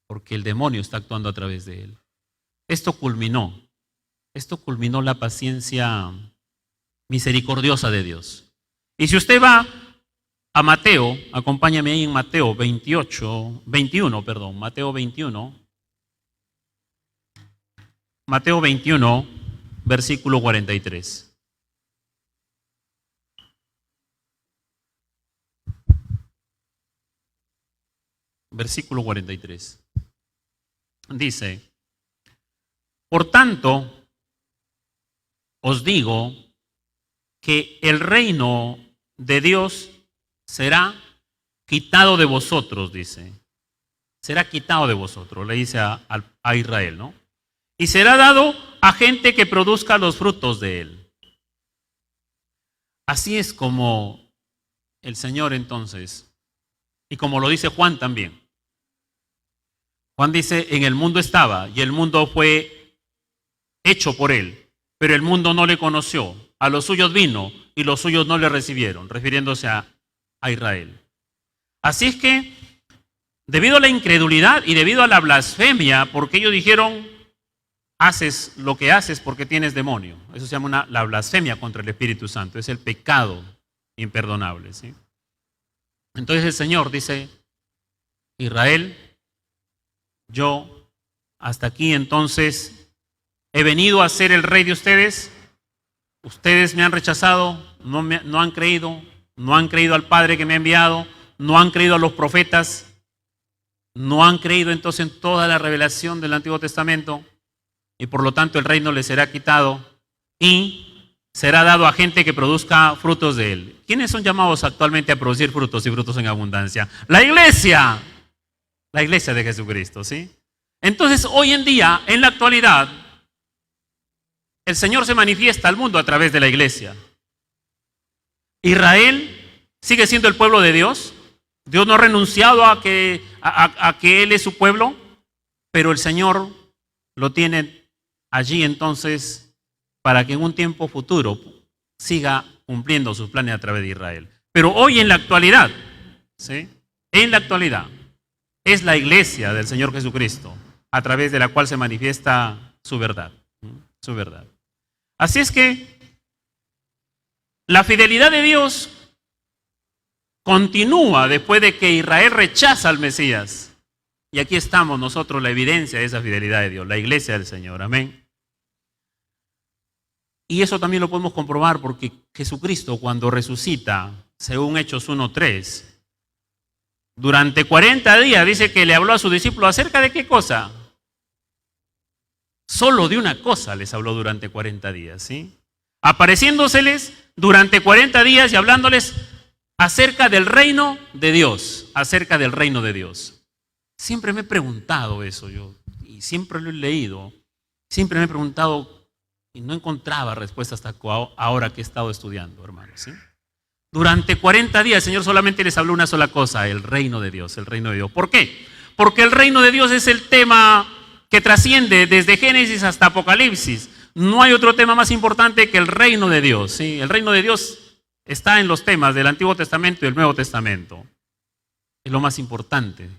porque el demonio está actuando a través de él. Esto culminó la paciencia misericordiosa de Dios. Y si usted va a Mateo, acompáñame ahí en Mateo 21, Mateo 21, versículo 43. Versículo 43. Dice, por tanto, os digo que el reino de Dios será quitado de vosotros, dice. Será quitado de vosotros, le dice a Israel, ¿no? Y será dado a gente que produzca los frutos de él. Así es como el Señor entonces, y como lo dice Juan también. Juan dice, en el mundo estaba y el mundo fue hecho por él, pero el mundo no le conoció. A los suyos vino y los suyos no le recibieron, refiriéndose a Israel. Así es que, debido a la incredulidad y debido a la blasfemia, porque ellos dijeron, haces lo que haces porque tienes demonio. Eso se llama la blasfemia contra el Espíritu Santo, es el pecado imperdonable, ¿sí? Entonces el Señor dice, Israel, yo hasta aquí entonces he venido a ser el rey de ustedes. Ustedes me han rechazado, no han creído al Padre que me ha enviado, no han creído a los profetas, no han creído entonces en toda la revelación del Antiguo Testamento, y por lo tanto el reino les será quitado y será dado a gente que produzca frutos de él. ¿Quiénes son llamados actualmente a producir frutos y frutos en abundancia? La iglesia de Jesucristo, ¿sí? Entonces hoy en día, en la actualidad, el Señor se manifiesta al mundo a través de la iglesia. Israel sigue siendo el pueblo de Dios. Dios no ha renunciado a que Él es su pueblo, pero el Señor lo tiene allí entonces para que en un tiempo futuro siga cumpliendo sus planes a través de Israel. Pero hoy en la actualidad, ¿sí? En la actualidad, es la iglesia del Señor Jesucristo a través de la cual se manifiesta su verdad. Su verdad. Así es que la fidelidad de Dios continúa después de que Israel rechaza al Mesías. Y aquí estamos nosotros, la evidencia de esa fidelidad de Dios, la iglesia del Señor. Amén. Y eso también lo podemos comprobar porque Jesucristo, cuando resucita, según Hechos 1:3, durante 40 días dice que le habló a sus discípulos acerca de qué cosa. Solo de una cosa les habló durante 40 días, ¿sí? Apareciéndoseles durante 40 días y hablándoles acerca del reino de Dios, acerca del reino de Dios. Siempre me he preguntado eso yo, y siempre lo he leído, siempre me he preguntado y no encontraba respuesta hasta ahora que he estado estudiando, hermanos, ¿sí? Durante 40 días el Señor solamente les habló una sola cosa, el reino de Dios, el reino de Dios. ¿Por qué? Porque el reino de Dios es el tema que trasciende desde Génesis hasta Apocalipsis. No hay otro tema más importante que el reino de Dios, ¿sí? El reino de Dios está en los temas del Antiguo Testamento y el Nuevo Testamento. Es lo más importante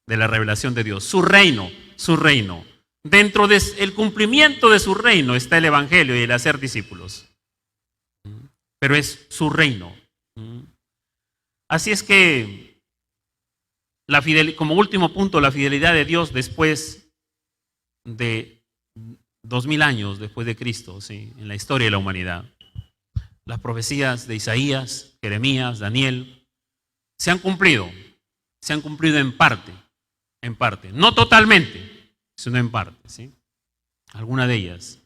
de la revelación de Dios. Su reino, su reino. Dentro del cumplimiento de su reino está el Evangelio y el hacer discípulos. Pero es su reino. Así es que, como último punto, la fidelidad de Dios después de 2000 años después de Cristo, ¿sí? En la historia de la humanidad. Las profecías de Isaías, Jeremías, Daniel, se han cumplido en parte, no totalmente, sino en parte, ¿sí? Algunas de ellas.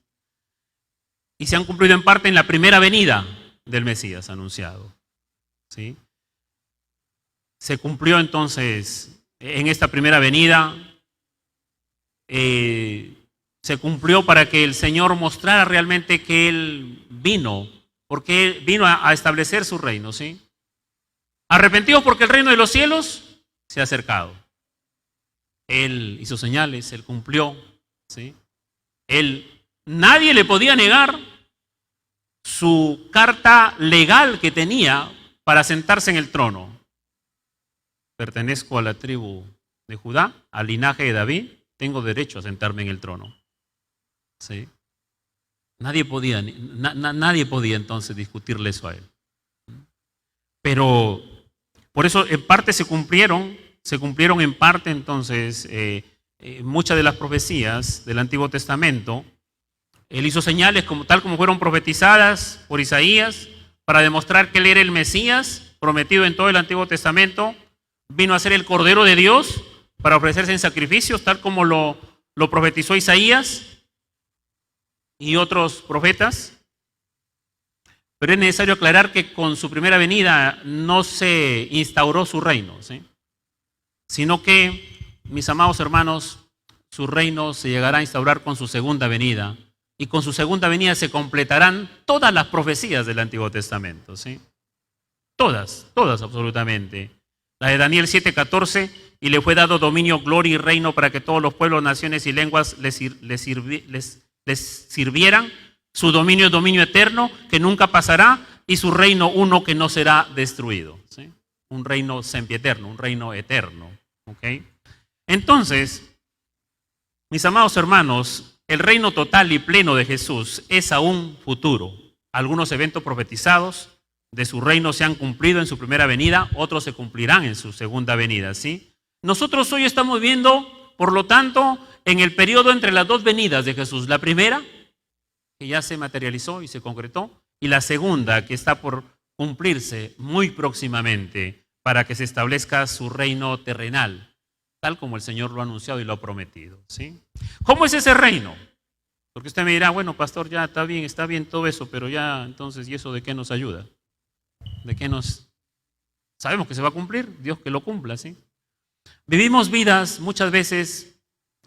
Y se han cumplido en parte en la primera venida del Mesías anunciado, ¿sí? Se cumplió entonces en esta primera venida. Se cumplió para que el Señor mostrara realmente que Él vino, porque Él vino a establecer su reino, ¿sí? Arrepentidos porque el reino de los cielos se ha acercado. Él hizo señales, Él cumplió, ¿sí? Nadie le podía negar su carta legal que tenía para sentarse en el trono. Pertenezco a la tribu de Judá, al linaje de David. Tengo derecho a sentarme en el trono. ¿Sí? Nadie podía entonces discutirle eso a él. Pero por eso en parte se cumplieron en parte entonces muchas de las profecías del Antiguo Testamento. Él hizo señales tal como fueron profetizadas por Isaías para demostrar que él era el Mesías prometido en todo el Antiguo Testamento. Vino a ser el Cordero de Dios para ofrecerse en sacrificios, tal como lo profetizó Isaías y otros profetas. Pero es necesario aclarar que con su primera venida no se instauró su reino, ¿sí? Sino que, mis amados hermanos, su reino se llegará a instaurar con su segunda venida. Y con su segunda venida se completarán todas las profecías del Antiguo Testamento, ¿sí? Todas absolutamente. La de Daniel 7:14, y le fue dado dominio, gloria y reino para que todos los pueblos, naciones y lenguas les sirvieran. Su dominio es dominio eterno que nunca pasará y su reino uno que no será destruido, ¿sí? Un reino sempiterno, un reino eterno, ¿ok? Entonces, mis amados hermanos, el reino total y pleno de Jesús es aún futuro. Algunos eventos profetizados de su reino se han cumplido en su primera venida, otros se cumplirán en su segunda venida, ¿sí? Nosotros hoy estamos viendo, por lo tanto, en el periodo entre las dos venidas de Jesús. La primera, que ya se materializó y se concretó, y la segunda, que está por cumplirse muy próximamente para que se establezca su reino terrenal, tal como el Señor lo ha anunciado y lo ha prometido, ¿sí? ¿Cómo es ese reino? Porque usted me dirá, bueno, pastor, ya está bien todo eso, pero ya entonces, ¿y eso de qué nos ayuda? ¿De qué nos...? Sabemos que se va a cumplir, Dios que lo cumpla, ¿sí? Vivimos vidas muchas veces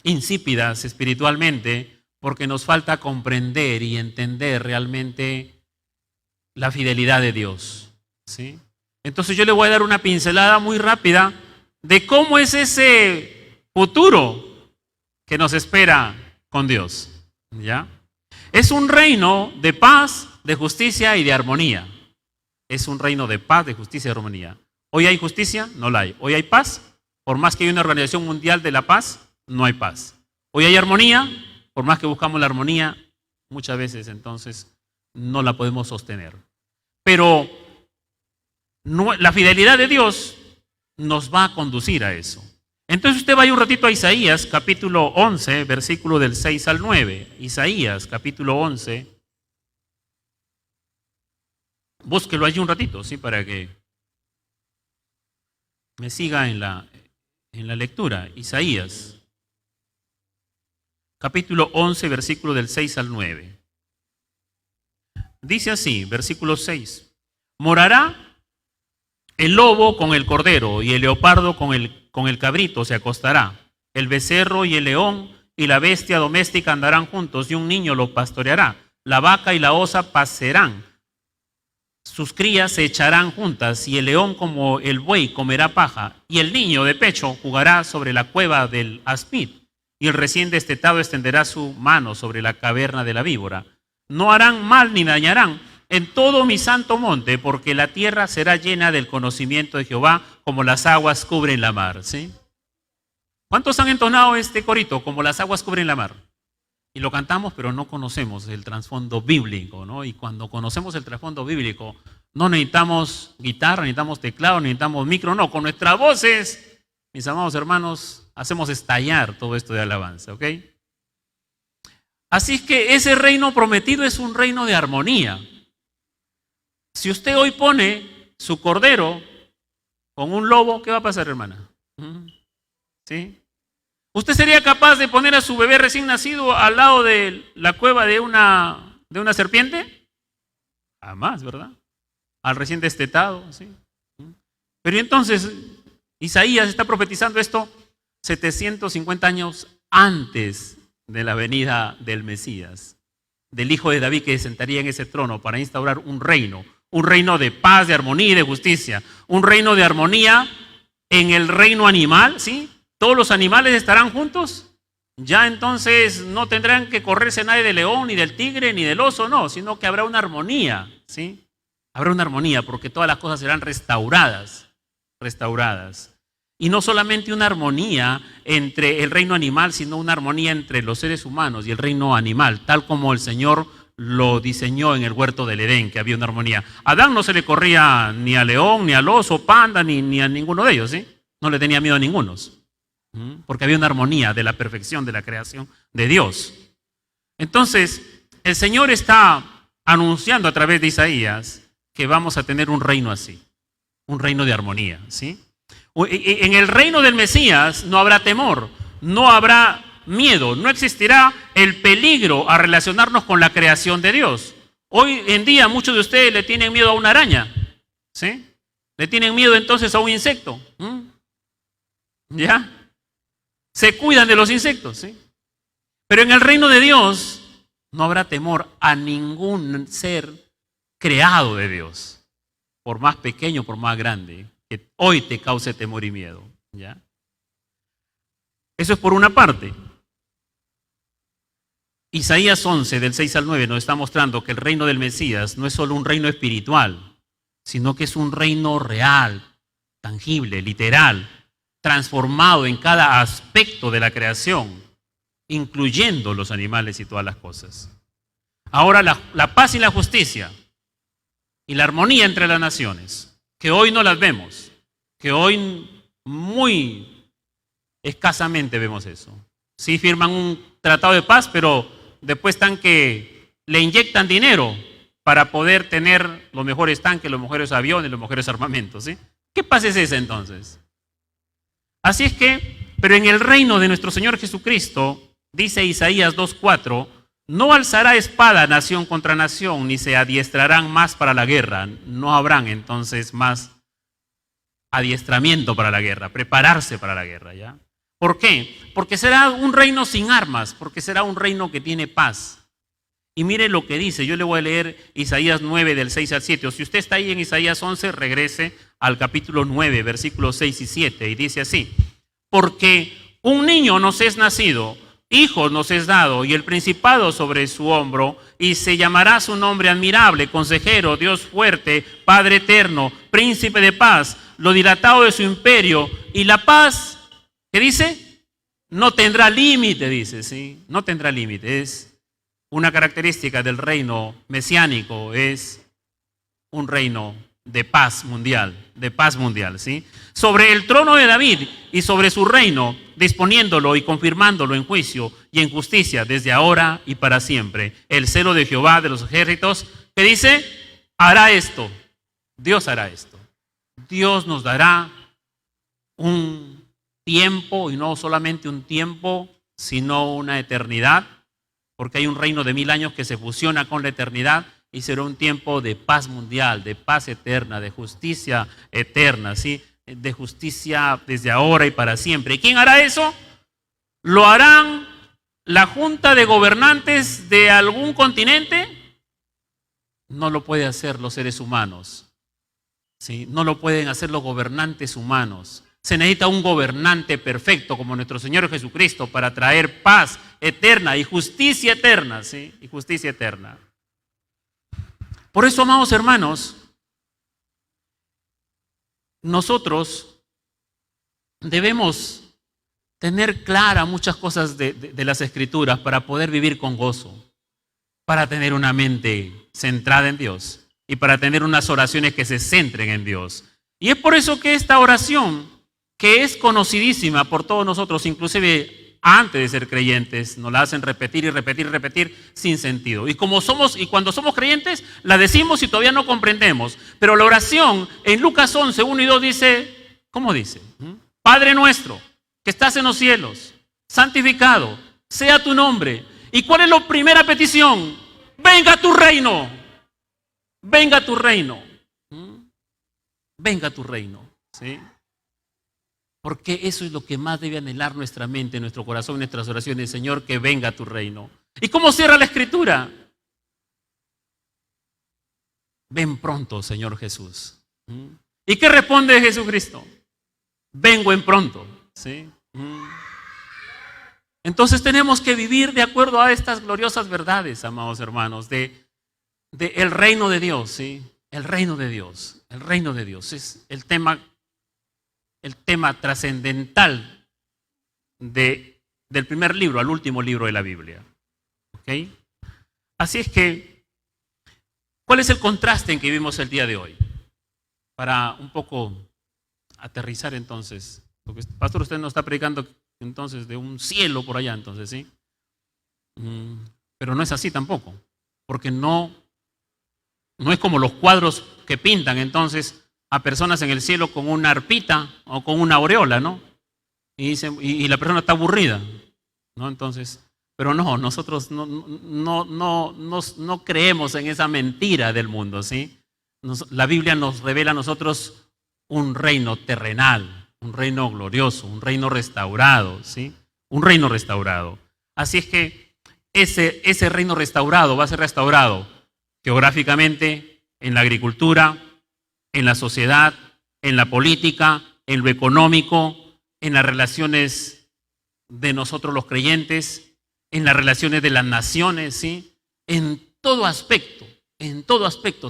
insípidas espiritualmente porque nos falta comprender y entender realmente la fidelidad de Dios, ¿sí? Entonces yo le voy a dar una pincelada muy rápida de cómo es ese futuro que nos espera con Dios, ¿ya? Es un reino de paz, de justicia y de armonía. Es un reino de paz, de justicia y de armonía. Hoy hay justicia, no la hay. Hoy hay paz, por más que hay una organización mundial de la paz, no hay paz. Hoy hay armonía, por más que buscamos la armonía, muchas veces entonces no la podemos sostener. Pero la fidelidad de Dios nos va a conducir a eso. Entonces usted vaya un ratito a Isaías, capítulo 11, versículo del 6 al 9. Isaías, capítulo 11. Búsquelo allí un ratito, ¿sí? Para que me siga en la lectura. Isaías, capítulo 11, versículo del 6 al 9. Dice así, versículo 6. Morará el lobo con el cordero y el leopardo con el cabrito se acostará. El becerro y el león y la bestia doméstica andarán juntos y un niño los pastoreará. La vaca y la osa pascerán. Sus crías se echarán juntas y el león como el buey comerá paja y el niño de pecho jugará sobre la cueva del aspid y el recién destetado extenderá su mano sobre la caverna de la víbora. No harán mal ni dañarán en todo mi santo monte, porque la tierra será llena del conocimiento de Jehová, como las aguas cubren la mar, ¿sí? ¿Cuántos han entonado este corito? Como las aguas cubren la mar. Y lo cantamos, pero no conocemos el trasfondo bíblico, ¿no? Y cuando conocemos el trasfondo bíblico, no necesitamos guitarra, necesitamos teclado, necesitamos micro, no, con nuestras voces, mis amados hermanos, hacemos estallar todo esto de alabanza, ¿ok? Así es que ese reino prometido es un reino de armonía. Si usted hoy pone su cordero con un lobo, ¿qué va a pasar, hermana? ¿Sí? ¿Usted sería capaz de poner a su bebé recién nacido al lado de la cueva de una serpiente? Jamás, ¿verdad? Al recién destetado, ¿sí? Pero entonces, Isaías está profetizando esto 750 años antes de la venida del Mesías, del Hijo de David que se sentaría en ese trono para instaurar un reino de paz, de armonía y de justicia, un reino de armonía en el reino animal, ¿sí? Todos los animales estarán juntos, ya entonces no tendrán que correrse nadie del león, ni del tigre, ni del oso, no, sino que habrá una armonía, ¿sí? Habrá una armonía porque todas las cosas serán restauradas. Y no solamente una armonía entre el reino animal, sino una armonía entre los seres humanos y el reino animal, tal como el Señor lo diseñó en el huerto del Edén, que había una armonía. A Adán no se le corría ni al león, ni al oso, panda, ni a ninguno de ellos, ¿sí? No le tenía miedo a ninguno, porque había una armonía de la perfección de la creación de Dios. Entonces, el Señor está anunciando a través de Isaías que vamos a tener un reino así, un reino de armonía, ¿sí? En el reino del Mesías no habrá temor, no habrá miedo, no existirá el peligro a relacionarnos con la creación de Dios. Hoy en día muchos de ustedes le tienen miedo a una araña, ¿sí? Le tienen miedo entonces a un insecto, ¿ya? Se cuidan de los insectos, ¿sí? Pero en el reino de Dios no habrá temor a ningún ser creado de Dios, por más pequeño, por más grande, que hoy te cause temor y miedo, ¿ya? Eso es por una parte. Isaías 11, del 6 al 9, nos está mostrando que el reino del Mesías no es solo un reino espiritual, sino que es un reino real, tangible, literal, transformado en cada aspecto de la creación, incluyendo los animales y todas las cosas. Ahora la paz y la justicia y la armonía entre las naciones, que hoy no las vemos, que hoy muy escasamente vemos eso. Sí firman un tratado de paz, pero después están que le inyectan dinero para poder tener los mejores tanques, los mejores aviones, los mejores armamentos, ¿sí? ¿Qué paz es esa entonces? Así es que, pero en el reino de nuestro Señor Jesucristo, dice Isaías 2:4, no alzará espada nación contra nación, ni se adiestrarán más para la guerra. No habrán entonces más adiestramiento para la guerra, prepararse para la guerra, ¿ya? ¿Por qué? Porque será un reino sin armas, porque será un reino que tiene paz. Y mire lo que dice, yo le voy a leer Isaías 9 del 6 al 7, o si usted está ahí en Isaías 11, regrese al capítulo 9, versículos 6 y 7, y dice así: porque un niño nos es nacido, hijo nos es dado, y el principado sobre su hombro, y se llamará su nombre admirable, consejero, Dios fuerte, Padre eterno, príncipe de paz, lo dilatado de su imperio, y la paz, ¿qué dice? No tendrá límite, dice, ¿sí? No tendrá límite, es una característica del reino mesiánico, es un reino de paz mundial, ¿sí? Sobre el trono de David y sobre su reino, disponiéndolo y confirmándolo en juicio y en justicia desde ahora y para siempre. El celo de Jehová de los ejércitos, que dice, hará esto. Dios hará esto. Dios nos dará un tiempo, y no solamente un tiempo, sino una eternidad, porque hay un reino de 1000 años que se fusiona con la eternidad, y será un tiempo de paz mundial, de paz eterna, de justicia eterna, ¿sí? De justicia desde ahora y para siempre. ¿Y quién hará eso? ¿Lo harán la junta de gobernantes de algún continente? No lo pueden hacer los seres humanos, ¿sí? No lo pueden hacer los gobernantes humanos. Se necesita un gobernante perfecto como nuestro Señor Jesucristo para traer paz eterna y justicia eterna, ¿sí? Y justicia eterna. Por eso, amados hermanos, nosotros debemos tener claras muchas cosas de las Escrituras para poder vivir con gozo, para tener una mente centrada en Dios y para tener unas oraciones que se centren en Dios. Y es por eso que esta oración, que es conocidísima por todos nosotros, inclusive antes de ser creyentes, nos la hacen repetir y repetir y repetir sin sentido. Y cuando somos creyentes, la decimos y todavía no comprendemos. Pero la oración en Lucas 11, 1 y 2 dice, ¿cómo dice? Padre nuestro, que estás en los cielos, santificado sea tu nombre. ¿Y cuál es la primera petición? Venga tu reino. Venga tu reino. Venga tu reino. ¿Sí? Porque eso es lo que más debe anhelar nuestra mente, nuestro corazón, nuestras oraciones. Señor, que venga tu reino. ¿Y cómo cierra la Escritura? Ven pronto, Señor Jesús. ¿Y qué responde Jesucristo? Vengo en pronto. ¿Sí? Entonces tenemos que vivir de acuerdo a estas gloriosas verdades, amados hermanos, de el reino de Dios. ¿Sí? El reino de Dios. El reino de Dios es el tema trascendental del primer libro al último libro de la Biblia. ¿Okay? Así es que, ¿cuál es el contraste en que vivimos el día de hoy? Para un poco aterrizar entonces, porque pastor, usted nos está predicando entonces de un cielo por allá, entonces, ¿sí? Pero no es así tampoco, porque no es como los cuadros que pintan entonces a personas en el cielo con una arpita o con una aureola, ¿no? Y la persona está aburrida, ¿no? Entonces, pero no, nosotros no creemos en esa mentira del mundo, ¿sí? La Biblia nos revela a nosotros un reino terrenal, un reino glorioso, un reino restaurado, ¿sí? Un reino restaurado. Así es que ese reino restaurado va a ser restaurado geográficamente, en la agricultura, en la sociedad, en la política, en lo económico, en las relaciones de nosotros los creyentes, en las relaciones de las naciones, ¿sí? En todo aspecto,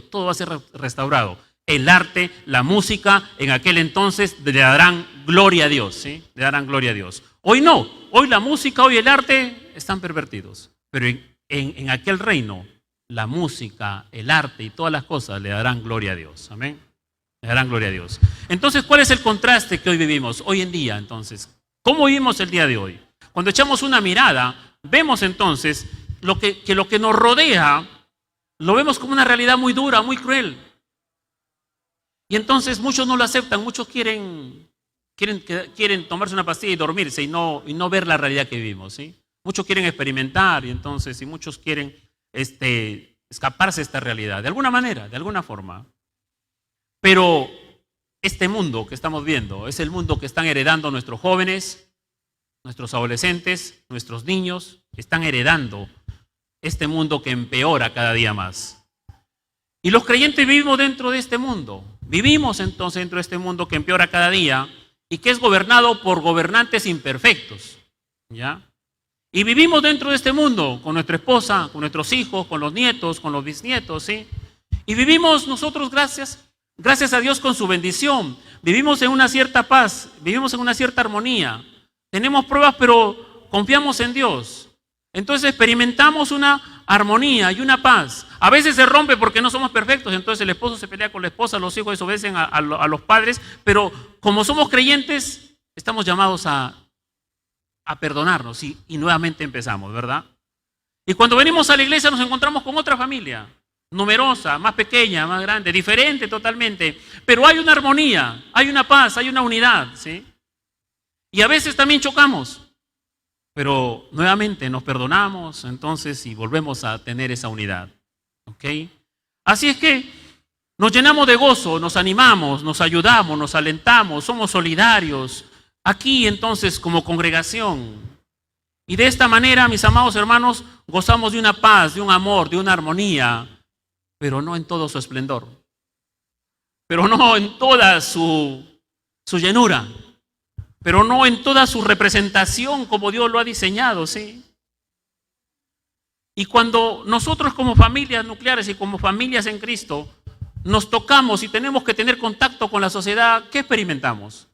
todo va a ser restaurado. El arte, la música, en aquel entonces le darán gloria a Dios, ¿sí? Le darán gloria a Dios. Hoy no, hoy la música, hoy el arte están pervertidos, pero en aquel reino la música, el arte y todas las cosas le darán gloria a Dios. Amén. Le darán gloria a Dios. Entonces, ¿cuál es el contraste que hoy vivimos? Hoy en día, entonces, ¿cómo vivimos el día de hoy? Cuando echamos una mirada, vemos entonces que lo que nos rodea, lo vemos como una realidad muy dura, muy cruel. Y entonces muchos no lo aceptan, muchos quieren tomarse una pastilla y dormirse y no ver la realidad que vivimos, ¿sí? Muchos quieren experimentar y muchos quieren escaparse de esta realidad, de alguna manera, de alguna forma. Pero este mundo que estamos viendo es el mundo que están heredando nuestros jóvenes, nuestros adolescentes, nuestros niños, están heredando este mundo que empeora cada día más. Y los creyentes vivimos dentro de este mundo. Vivimos entonces dentro de este mundo que empeora cada día y que es gobernado por gobernantes imperfectos, ¿ya? Y vivimos dentro de este mundo con nuestra esposa, con nuestros hijos, con los nietos, con los bisnietos, ¿sí? Y vivimos nosotros gracias a Dios con su bendición. Vivimos en una cierta paz, vivimos en una cierta armonía. Tenemos pruebas, pero confiamos en Dios. Entonces experimentamos una armonía y una paz. A veces se rompe porque no somos perfectos, entonces el esposo se pelea con la esposa, los hijos desobedecen a los padres, pero como somos creyentes, estamos llamados a perdonarnos y nuevamente empezamos, ¿verdad? Y cuando venimos a la iglesia nos encontramos con otra familia, numerosa, más pequeña, más grande, diferente totalmente, pero hay una armonía, hay una paz, hay una unidad, ¿sí? Y a veces también chocamos, pero nuevamente nos perdonamos entonces y volvemos a tener esa unidad, ¿ok? Así es que nos llenamos de gozo, nos animamos, nos ayudamos, nos alentamos, somos solidarios aquí entonces como congregación. Y de esta manera, mis amados hermanos, gozamos de una paz, de un amor, de una armonía, pero no en todo su esplendor, pero no en toda su llenura, pero no en toda su representación como Dios lo ha diseñado, ¿sí? Y cuando nosotros como familias nucleares y como familias en Cristo nos tocamos y tenemos que tener contacto con la sociedad, ¿qué experimentamos?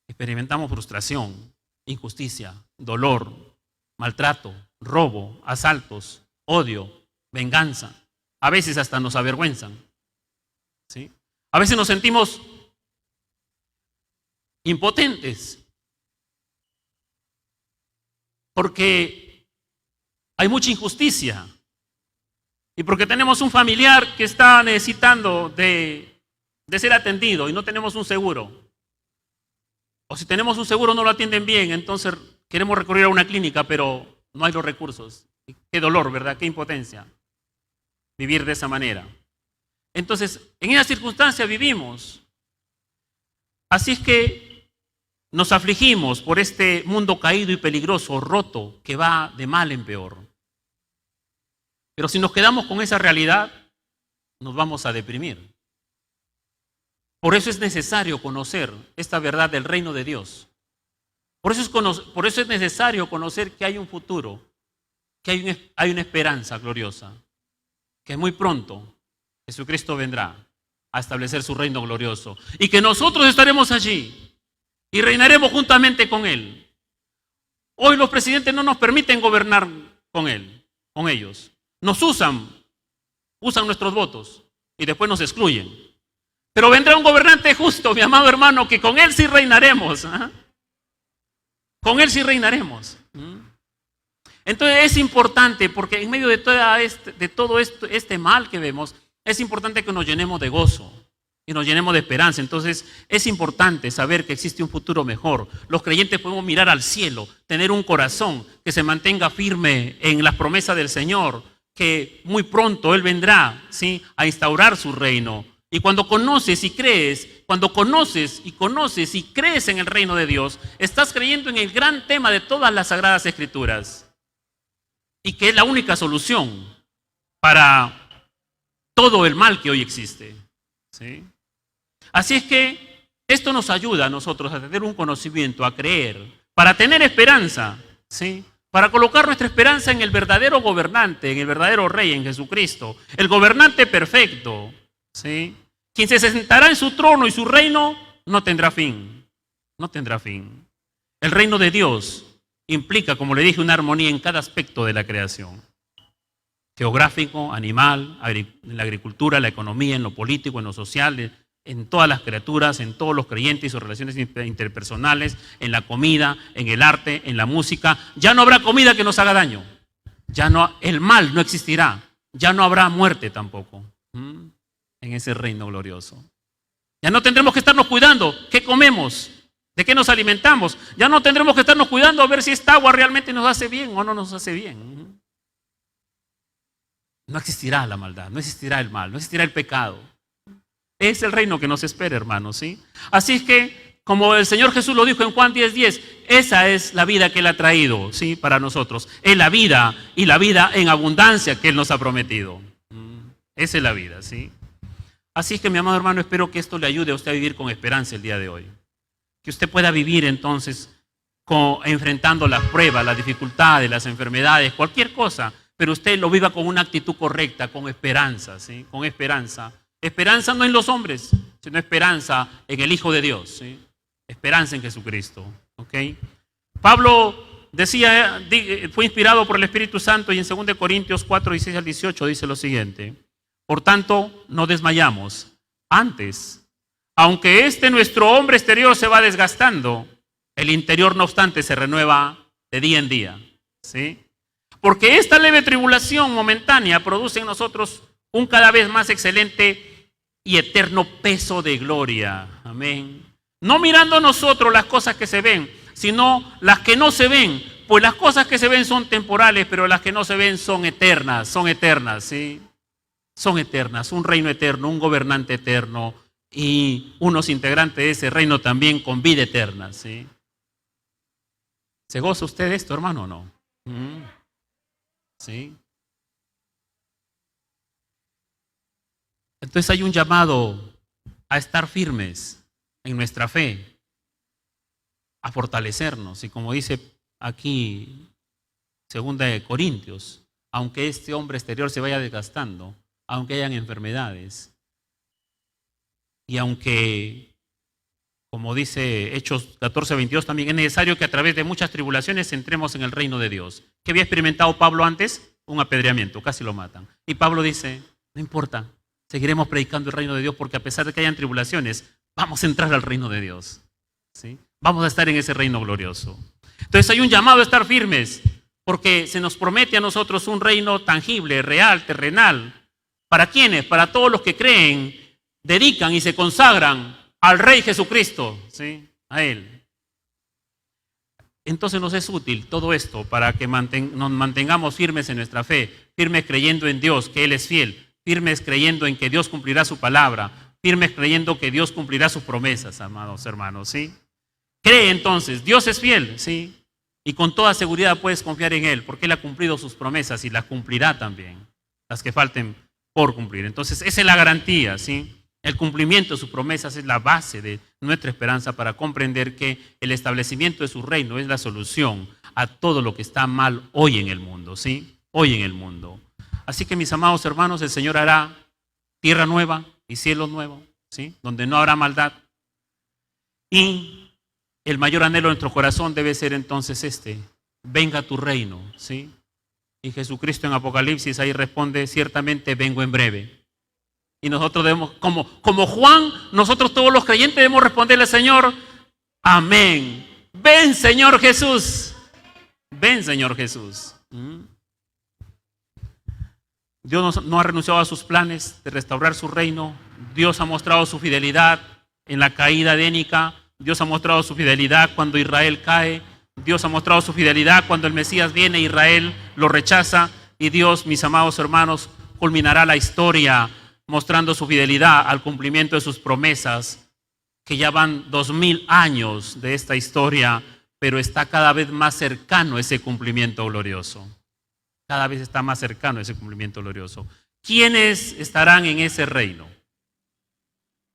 Experimentamos frustración, injusticia, dolor, maltrato, robo, asaltos, odio, venganza. A veces hasta nos avergüenzan, ¿sí? A veces nos sentimos impotentes porque hay mucha injusticia y porque tenemos un familiar que está necesitando de ser atendido y no tenemos un seguro. O si tenemos un seguro no lo atienden bien, entonces queremos recurrir a una clínica, pero no hay los recursos. Qué dolor, ¿verdad? Qué impotencia vivir de esa manera. Entonces, en esa circunstancia vivimos. Así es que nos afligimos por este mundo caído y peligroso, roto, que va de mal en peor. Pero si nos quedamos con esa realidad, nos vamos a deprimir. Por eso es necesario conocer esta verdad del reino de Dios. Por eso es necesario conocer que hay un futuro, que hay una esperanza gloriosa, que muy pronto Jesucristo vendrá a establecer su reino glorioso y que nosotros estaremos allí y reinaremos juntamente con Él. Hoy los presidentes no nos permiten gobernar con ellos. Nos usan nuestros votos y después nos excluyen. Pero vendrá un gobernante justo, mi amado hermano, que con Él sí reinaremos. ¿Eh? Con Él sí reinaremos. Entonces es importante, porque en medio de todo este mal que vemos, es importante que nos llenemos de gozo y nos llenemos de esperanza. Entonces es importante saber que existe un futuro mejor. Los creyentes podemos mirar al cielo, tener un corazón que se mantenga firme en las promesas del Señor, que muy pronto Él vendrá, ¿sí?, a instaurar su reino. Y cuando conoces y crees, y crees en el reino de Dios, estás creyendo en el gran tema de todas las Sagradas Escrituras. Y que es la única solución para todo el mal que hoy existe, ¿sí? Así es que esto nos ayuda a nosotros a tener un conocimiento, a creer, para tener esperanza, ¿sí?, para colocar nuestra esperanza en el verdadero gobernante, en el verdadero Rey, en Jesucristo, el gobernante perfecto, ¿sí?, quien se sentará en su trono y su reino no tendrá fin, no tendrá fin. El reino de Dios implica, como le dije, una armonía en cada aspecto de la creación. geográfico, animal, en la agricultura, la economía, en lo político, en lo social, en todas las criaturas, en todos los creyentes y sus relaciones interpersonales, en la comida, en el arte, en la música. Ya no habrá comida que nos haga daño. Ya no, el mal no existirá. Ya no habrá muerte tampoco en ese reino glorioso. Ya no tendremos que estarnos cuidando qué comemos, de qué nos alimentamos. Ya no tendremos que estarnos cuidando a ver si esta agua realmente nos hace bien o no nos hace bien. No existirá la maldad, no existirá el mal, no existirá el pecado. Es el reino que nos espera, hermanos, ¿sí? Así es que, como el Señor Jesús lo dijo en Juan 10:10, esa es la vida que Él ha traído, ¿sí? Para nosotros. Es la vida, y la vida en abundancia que Él nos ha prometido. Esa es la vida, ¿sí? Así es que, mi amado hermano, espero que esto le ayude a usted a vivir con esperanza el día de hoy. Que usted pueda vivir entonces enfrentando las pruebas, las dificultades, las enfermedades, cualquier cosa, pero usted lo viva con una actitud correcta, con esperanza, ¿sí? Con esperanza. Esperanza no en los hombres, sino esperanza en el Hijo de Dios, ¿sí? Esperanza en Jesucristo, ¿ok? Pablo decía, fue inspirado por el Espíritu Santo y en 2 Corintios 4:16-18 dice lo siguiente: por tanto, no desmayamos. Antes, aunque nuestro hombre exterior se va desgastando, el interior no obstante se renueva de día en día, ¿sí? Porque esta leve tribulación momentánea produce en nosotros un cada vez más excelente y eterno peso de gloria. Amén. No mirando nosotros las cosas que se ven, sino las que no se ven. Pues las cosas que se ven son temporales, pero las que no se ven son eternas, ¿sí? Son eternas, un reino eterno, un gobernante eterno y unos integrantes de ese reino también con vida eterna, ¿sí? ¿Se goza usted de esto, hermano, o no? ¿Sí? Entonces hay un llamado a estar firmes en nuestra fe, a fortalecernos. Y como dice aquí 2 Corintios, aunque este hombre exterior se vaya desgastando, aunque hayan enfermedades, y aunque, como dice Hechos 14:22, también es necesario que a través de muchas tribulaciones entremos en el reino de Dios. ¿Qué había experimentado Pablo antes? Un apedreamiento, casi lo matan. Y Pablo dice, no importa, seguiremos predicando el reino de Dios porque a pesar de que hayan tribulaciones, vamos a entrar al reino de Dios, ¿sí? Vamos a estar en ese reino glorioso. Entonces hay un llamado a estar firmes porque se nos promete a nosotros un reino tangible, real, terrenal. ¿Para quiénes? Para todos los que creen, dedican y se consagran al Rey Jesucristo, ¿sí? A Él. Entonces nos es útil todo esto para que nos mantengamos firmes en nuestra fe, firmes creyendo en Dios, que Él es fiel, firmes creyendo en que Dios cumplirá su palabra, firmes creyendo que Dios cumplirá sus promesas, amados hermanos, ¿sí? Cree entonces, Dios es fiel, ¿sí? Y con toda seguridad puedes confiar en Él, porque Él ha cumplido sus promesas y las cumplirá también, las que falten por cumplir. Entonces esa es la garantía, ¿sí? El cumplimiento de sus promesas es la base de nuestra esperanza para comprender que el establecimiento de su reino es la solución a todo lo que está mal hoy en el mundo, ¿sí? Hoy en el mundo. Así que mis amados hermanos, el Señor hará tierra nueva y cielo nuevo, ¿sí? Donde no habrá maldad. Y el mayor anhelo de nuestro corazón debe ser entonces venga tu reino, ¿sí? Y Jesucristo en Apocalipsis ahí responde, ciertamente vengo en breve. Y nosotros debemos, como Juan, nosotros todos los creyentes debemos responderle al Señor, amén. Ven, Señor Jesús. Ven, Señor Jesús. Dios no ha renunciado a sus planes de restaurar su reino. Dios ha mostrado su fidelidad en la caída edénica. Dios ha mostrado su fidelidad cuando Israel cae. Dios ha mostrado su fidelidad cuando el Mesías viene, Israel lo rechaza. Y Dios, mis amados hermanos, culminará la historia mostrando su fidelidad al cumplimiento de sus promesas, que ya van 2000 años de esta historia, pero está cada vez más cercano ese cumplimiento glorioso. Cada vez está más cercano ese cumplimiento glorioso. ¿Quiénes estarán en ese reino?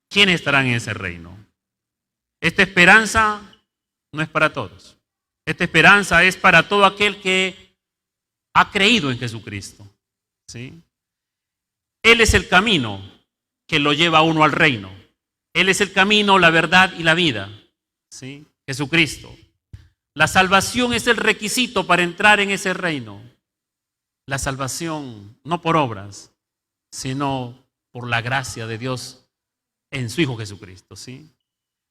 ¿Quiénes estarán en ese reino? Esta esperanza no es para todos. Esta esperanza es para todo aquel que ha creído en Jesucristo, ¿sí? Él es el camino que lo lleva a uno al reino. Él es el camino, la verdad y la vida, ¿sí? Jesucristo. La salvación es el requisito para entrar en ese reino. la salvación no por obras, sino por la gracia de Dios en su Hijo Jesucristo, ¿sí?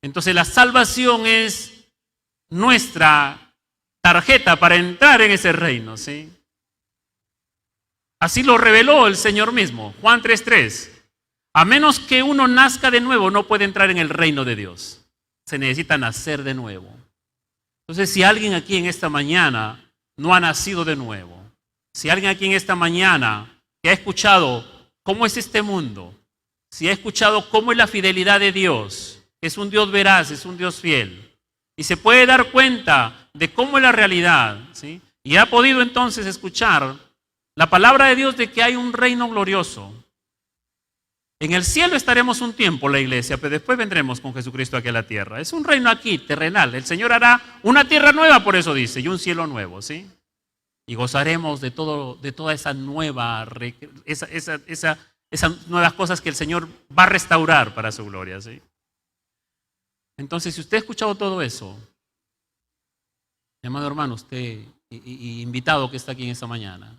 Entonces la salvación es nuestra tarjeta para entrar en ese reino, ¿sí? Así lo reveló el Señor mismo, Juan 3:3. A menos que uno nazca de nuevo, no puede entrar en el reino de Dios. Se necesita nacer de nuevo. Entonces, si alguien aquí en esta mañana no ha nacido de nuevo, si alguien aquí en esta mañana que ha escuchado cómo es este mundo, si ha escuchado cómo es la fidelidad de Dios, es un Dios veraz, es un Dios fiel, y se puede dar cuenta de cómo es la realidad, ¿sí? Y ha podido entonces escuchar la palabra de Dios de que hay un reino glorioso. En el cielo estaremos un tiempo, la iglesia, pero después vendremos con Jesucristo aquí a la tierra. Es un reino aquí, terrenal. El Señor hará una tierra nueva, por eso dice, y un cielo nuevo, ¿sí? Y gozaremos de toda esa nueva, esas nuevas cosas que el Señor va a restaurar para su gloria, ¿sí? Entonces, si usted ha escuchado todo eso, mi amado hermano, usted y invitado que está aquí en esta mañana,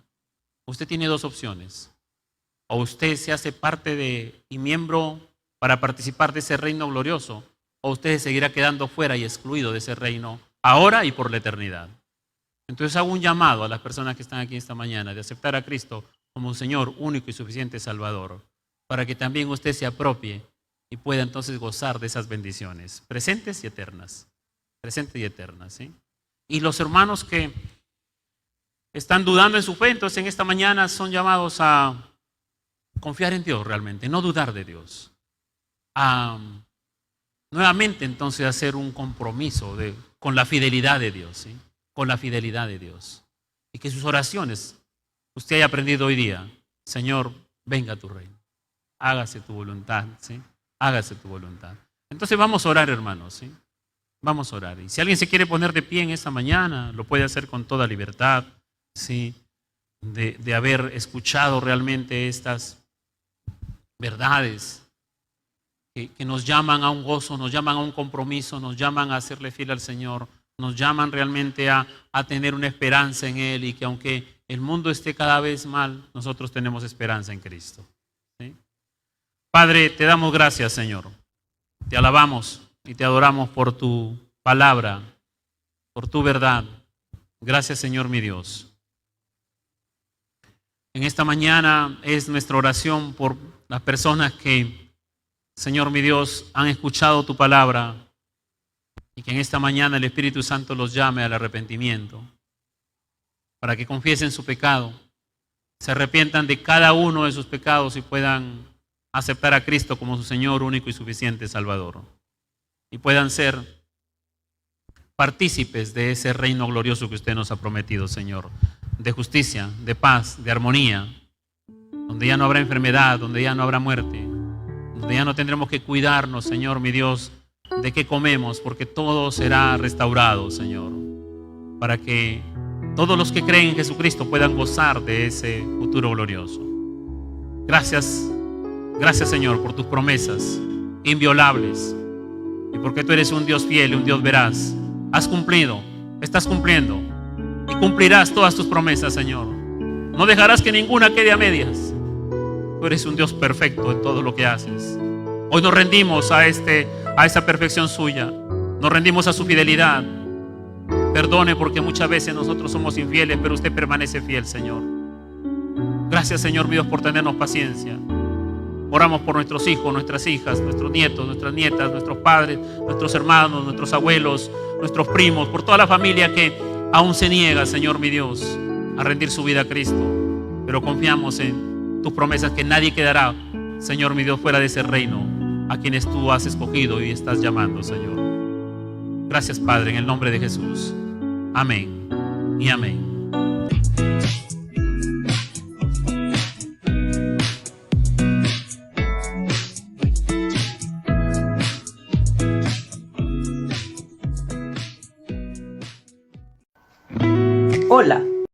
usted tiene dos opciones. O usted se hace parte y miembro para participar de ese reino glorioso, o usted se seguirá quedando fuera y excluido de ese reino ahora y por la eternidad. Entonces hago un llamado a las personas que están aquí esta mañana de aceptar a Cristo como un Señor único y suficiente Salvador, para que también usted se apropie y pueda entonces gozar de esas bendiciones, presentes y eternas. Presentes y eternas, ¿sí? Y los hermanos que están dudando en su fe, entonces en esta mañana son llamados a confiar en Dios realmente, no dudar de Dios. Nuevamente entonces hacer un compromiso con la fidelidad de Dios, ¿sí? Con la fidelidad de Dios. Y que sus oraciones, usted haya aprendido hoy día, Señor, venga a tu reino, hágase tu voluntad, ¿sí? Hágase tu voluntad. Entonces vamos a orar, hermanos, ¿sí? Vamos a orar. Y si alguien se quiere poner de pie en esta mañana, lo puede hacer con toda libertad, ¿sí? De haber escuchado realmente estas verdades que nos llaman a un gozo, nos llaman a un compromiso, nos llaman a serle fiel al Señor, nos llaman realmente a tener una esperanza en Él, y que aunque el mundo esté cada vez mal, nosotros tenemos esperanza en Cristo, ¿sí? Padre, te damos gracias, Señor. Te alabamos y te adoramos por tu palabra, por tu verdad. Gracias, Señor mi Dios. En esta mañana es nuestra oración por las personas que, Señor mi Dios, han escuchado tu palabra, y que en esta mañana el Espíritu Santo los llame al arrepentimiento, para que confiesen su pecado, se arrepientan de cada uno de sus pecados y puedan aceptar a Cristo como su Señor único y suficiente Salvador, y puedan ser partícipes de ese reino glorioso que usted nos ha prometido, Señor, de justicia, de paz, de armonía, donde ya no habrá enfermedad, donde ya no habrá muerte, donde ya no tendremos que cuidarnos, Señor mi Dios, de qué comemos, porque todo será restaurado, Señor, para que todos los que creen en Jesucristo puedan gozar de ese futuro glorioso. Gracias, gracias, Señor, por tus promesas inviolables, y porque tú eres un Dios fiel, un Dios veraz. Has cumplido, estás cumpliendo, y cumplirás todas tus promesas, Señor. No dejarás que ninguna quede a medias. Tú eres un Dios perfecto en todo lo que haces. Hoy nos rendimos a esa perfección suya. Nos rendimos a su fidelidad. Perdone porque muchas veces nosotros somos infieles, pero usted permanece fiel, Señor. Gracias, Señor Dios, por tenernos paciencia. Oramos por nuestros hijos, nuestras hijas, nuestros nietos, nuestras nietas, nuestros padres, nuestros hermanos, nuestros abuelos, nuestros primos, por toda la familia que aún se niega, Señor mi Dios, a rendir su vida a Cristo. Pero confiamos en tus promesas que nadie quedará, Señor mi Dios, fuera de ese reino a quienes tú has escogido y estás llamando, Señor. Gracias, Padre, en el nombre de Jesús. Amén y amén. Hola,